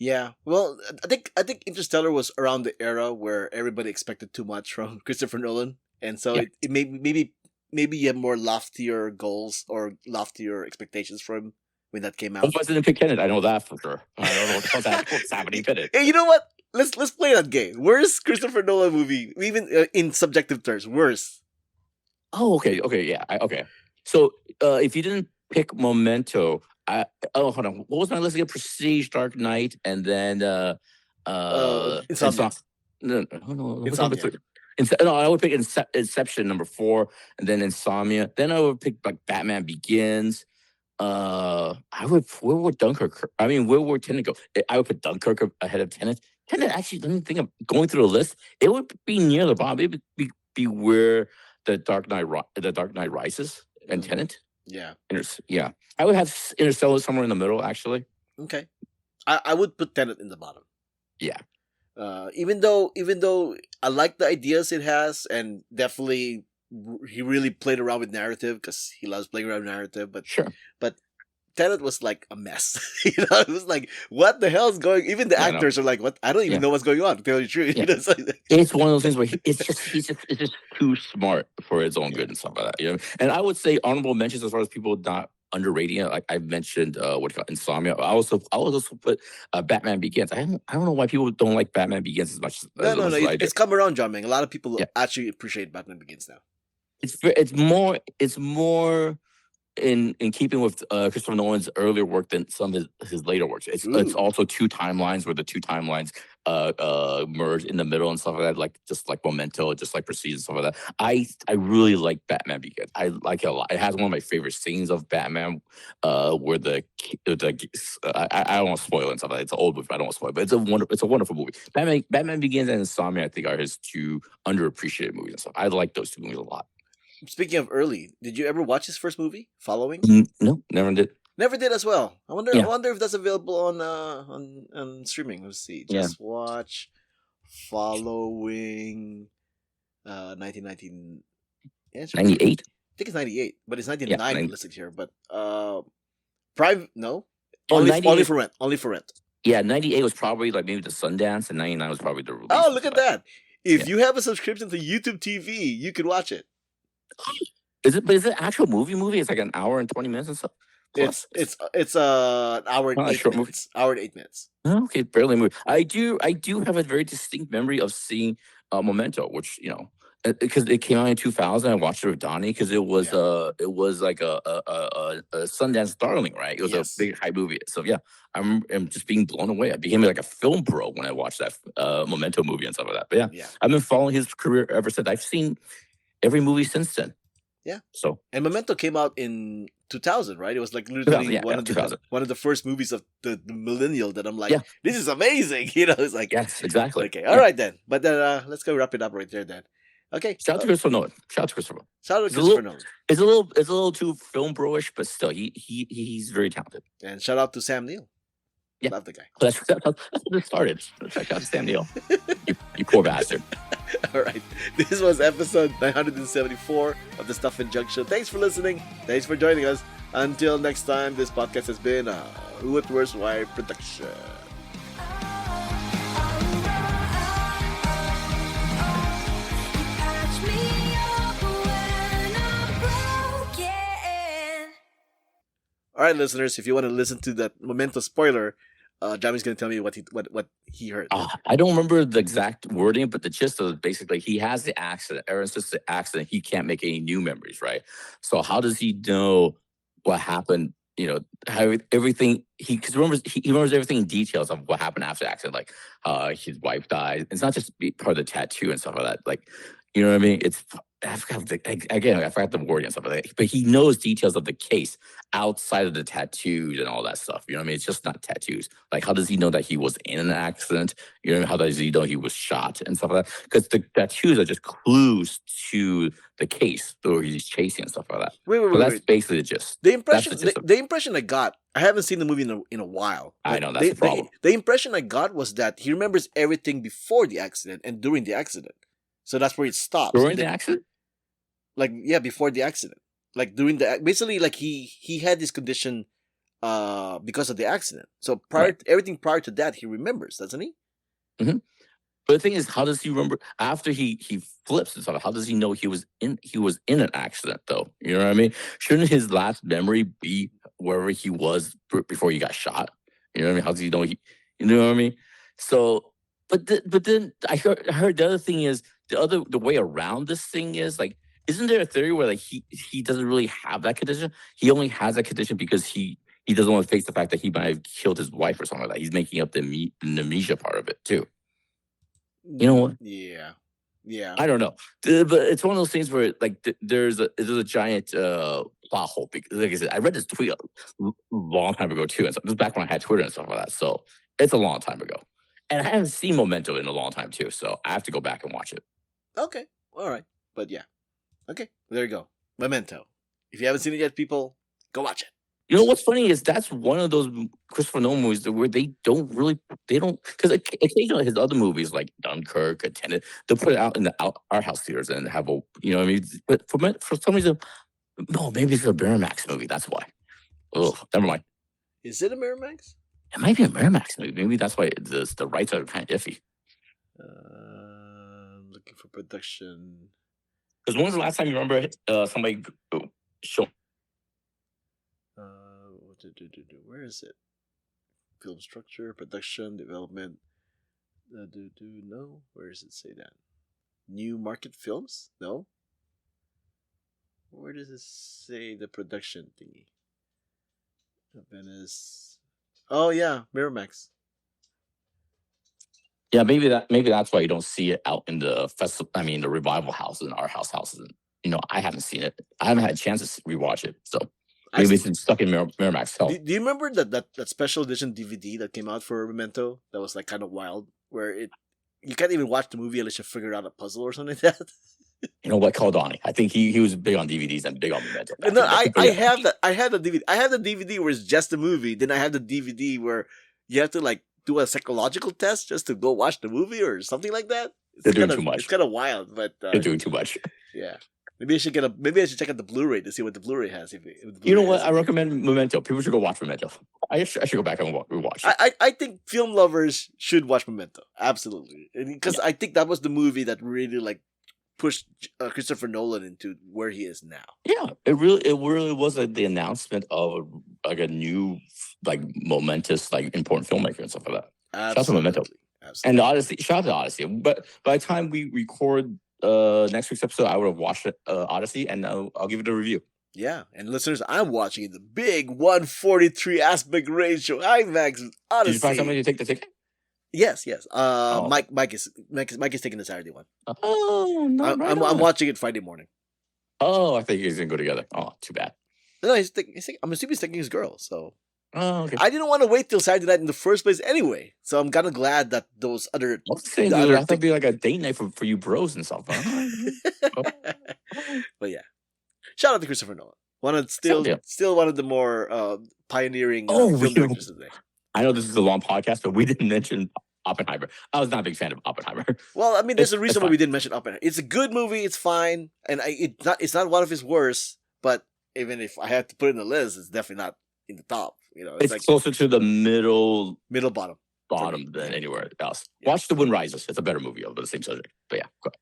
Yeah, well, I think Interstellar was around the era where everybody expected too much from Christopher Nolan, and so it maybe you have more loftier goals or loftier expectations from him when that came out. I wasn't pick Kenneth. I know that for sure. I don't know what's happening. Hey, you know what? Let's play that game. Worst Christopher Nolan movie, even in subjective terms. Worst. Oh, okay, yeah, okay. So, if you didn't pick Memento, hold on. What was my list again? Prestige, Dark Knight, and then Insomnia. no, what's number Insomnia. three? No, I would pick Inception number 4, and then Insomnia. Then I would pick like Batman Begins. I would where would Dunkirk? I mean, where would Tenet go? I would put Dunkirk ahead of Tenet. Tenet actually, let me think of going through the list. It would be near the bottom. It would be where the Dark Knight Rises and Mhm. Tenet. Yeah. Yeah, I would have Interstellar somewhere in the middle. Actually, Okay. I would put Tenet in the bottom. yeah, Even though I like the ideas it has, and definitely he really played around with narrative because he loves playing around with narrative. sure. But Tenet was like a mess. It was like, what the hell's going? Even the I know. actors are like, what? I don't even Yeah. know what's going on. To tell you the truth, Yeah. it's like, It's one of those things where it's just too smart for its own good and stuff like that. You know, and I would say honorable mentions as far as people not underrating it. Like I mentioned, what you call Insomnia. I would also put Batman Begins. I don't know why people don't like Batman Begins as much no, as no, no. I do. It's come around, Jiaming. A lot of people Yeah, actually appreciate Batman Begins now. it's more in keeping with Christopher Nolan's earlier work than some of his later works. It's Ooh. also two timelines where the two timelines merge in the middle and stuff like that, like just like Memento, just like Prestige and stuff like that. I really like Batman Begins. I like it a lot. It has one of my favorite scenes of Batman, where I don't want to spoil it and stuff like that. It's an old movie, I don't want to spoil it, but it's a wonderful movie. Batman Begins and Insomnia, I think, are his two underappreciated movies and stuff. I like those two movies a lot. Speaking of early, did you ever watch his first movie, Following? No, never did. Never did as well. I wonder. I Yeah. wonder if that's available on streaming. Let's see. Yeah. Just watch Following. 1919. Yeah, 98. I think it's 98, but it's 99 Yeah, listed here. But Prime no. Oh, Only for rent. Only for rent. Yeah, 98 was probably like maybe the Sundance, and 99 was probably the release. Oh, look at that! If Yeah. you have a subscription to YouTube TV, you could watch it. Is it actual movie? It's like an hour and 20 minutes and stuff. Plus, It's an hour and Not a 8 short movie. minutes. Hour and 8 minutes. Okay, barely movie. I do have a very distinct memory of seeing Memento, which because it came out in 2000. I watched it with Donnie because it was like a Sundance darling, right? It was Yes. a big high movie. So yeah, I'm just being blown away. I became like a film bro when I watched that Memento movie and stuff like that. But yeah, I've been following his career ever since. I've seen every movie since then. Yeah. So and Memento came out in 2000, right? It was like literally one of the first movies of the millennial that I'm like, this is amazing. It's like, yes, exactly. Okay, all right then. But then let's go wrap it up right there then. Okay. Shout out to Christopher Nolan. Shout out to Christopher. Shout out to Christopher Nolan. It's a little too film bro-ish, but still, he's very talented. And shout out to Sam Neill. Yeah. Love the guy. That's what it started. Check out Sam Neill. you poor bastard. All right. This was episode 974 of the Stuff and Junk Show. Thanks for listening. Thanks for joining us. Until next time, this podcast has been a Who It Worst Why production. All right, listeners, if you want to listen to that Memento spoiler, Jiaming's going to tell me what he heard. I don't remember the exact wording, but the gist of it, basically, he has the accident. Ever since the accident, he can't make any new memories, right? So how does he know what happened? How everything he remembers everything in details of what happened after the accident, like his wife died. It's not just part of the tattoo and stuff like that. Like, you know what I mean? I forgot the wording and stuff like that. But he knows details of the case outside of the tattoos and all that stuff. You know what I mean? It's just not tattoos. Like, how does he know that he was in an accident? You know, how does he know he was shot and stuff like that? Because the tattoos are just clues to the case, or he's chasing and stuff like that. Wait. That's basically the gist. The impression I got, I haven't seen the movie in a while. I know, that's the problem. The impression I got was that he remembers everything before the accident and during the accident. So that's where it stops. During the accident? Like, yeah, before the accident. Like, basically, like, he had this condition because of the accident. So everything prior to that, he remembers, doesn't he? Mm-hmm. But the thing is, how does he remember after he flips and stuff? How does he know he was in an accident, though? You know what I mean? Shouldn't his last memory be wherever he was before he got shot? You know what I mean? How does he know you know what I mean? So, but then I heard the other thing is the way around this thing is like isn't there a theory where like he doesn't really have that condition? He only has that condition because he doesn't want to face the fact that he might have killed his wife or something like that. He's making up the amnesia part of it too. You know what? Yeah. Yeah. I don't know, but it's one of those things where like there's a giant plot hole. Because, like I said, I read this tweet a long time ago too, and so this is back when I had Twitter and stuff like that. So it's a long time ago, and I haven't seen Memento in a long time too. So I have to go back and watch it. Okay, all right, but yeah, okay, there you go, Memento. If you haven't seen it yet, people, go watch it. You know what's funny is that's one of those Christopher Nolan movies where they don't because occasionally his other movies like Dunkirk, Tenet, they'll put it out in the art house theaters and have a what I mean. But for some reason, no, maybe it's a Miramax movie. That's why. Oh, never mind. Is it a Miramax? It might be a Miramax movie. Maybe that's why the rights are kind of iffy. Looking for production. Because when was the last time you remember somebody show? Where is it? Film structure, production, development. No. Where does it say that? New Market Films? No. Where does it say the production thingy? Venice. Oh yeah, Miramax. Yeah, maybe that's why you don't see it out in the festival. I mean, the revival houses and art house houses. You know, I haven't seen it. I haven't had a chance to rewatch it. So maybe it's stuck in Miramax. Do you remember that special edition DVD that came out for Memento? That was like kind of wild, where you can't even watch the movie unless you figure out a puzzle or something like that. You know what, Caldani? I think he was big on DVDs and big on Memento. No, I have that. I have the DVD. I have the DVD where it's just the movie. Then I have the DVD where you have to like do a psychological test just to go watch the movie or something like that. They're doing too much. It's kind of wild, but they're doing too much. Yeah. Maybe I should check out the Blu-ray to see what the Blu-ray has. If you know what, I recommend Memento. People should go watch Memento. I should go back and watch it. I think film lovers should watch Memento. Absolutely, because I think that was the movie that really like pushed Christopher Nolan into where he is now. Yeah, it really was like the announcement of like a new like momentous like important filmmaker and stuff like that. Absolutely. Shout out to Memento. Absolutely. And Odyssey. Shout out to Odyssey. But by the time we record next week's episode, I would have watched Odyssey, and I'll give it a review. Yeah, and listeners, I'm watching in the big 143 aspect ratio IMAX Odyssey. Did you find somebody to take the ticket? Yes. Mike is taking the Saturday one. Oh, no! I'm watching it Friday morning. Oh, I think he's gonna go together. Oh, too bad. No, I'm assuming he's taking his girl. So. Oh, okay. I didn't want to wait till Saturday night in the first place anyway, so I'm kind of glad that those other. It have to be like a date night for you bros and stuff. But yeah, shout out to Christopher Nolan. Still one of the more pioneering film directors today. I know this is a long podcast, but we didn't mention Oppenheimer. I was not a big fan of Oppenheimer. Well, I mean, there's a reason why we didn't mention Oppenheimer. It's a good movie. It's fine, and it's not one of his worst. But even if I had to put it in the list, it's definitely not in the top. You know, it's like closer to the middle bottom than anywhere else. Yeah. Watch The Wind Rises. It's a better movie, but the same subject. But yeah, go ahead.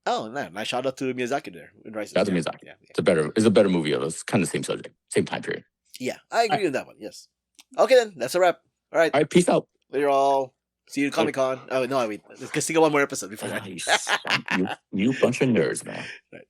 Oh, man! Nice shout out to Miyazaki there. Wind Rises. Shout out to Miyazaki. Yeah. It's a better movie. It's kind of the same subject, same time period. Yeah, I agree with that one. Yes. Okay, then that's a wrap. All right. Peace out. Later, all. See you at Comic-Con. Oh no, let's still get one more episode before that. You bunch of nerds, man. Right.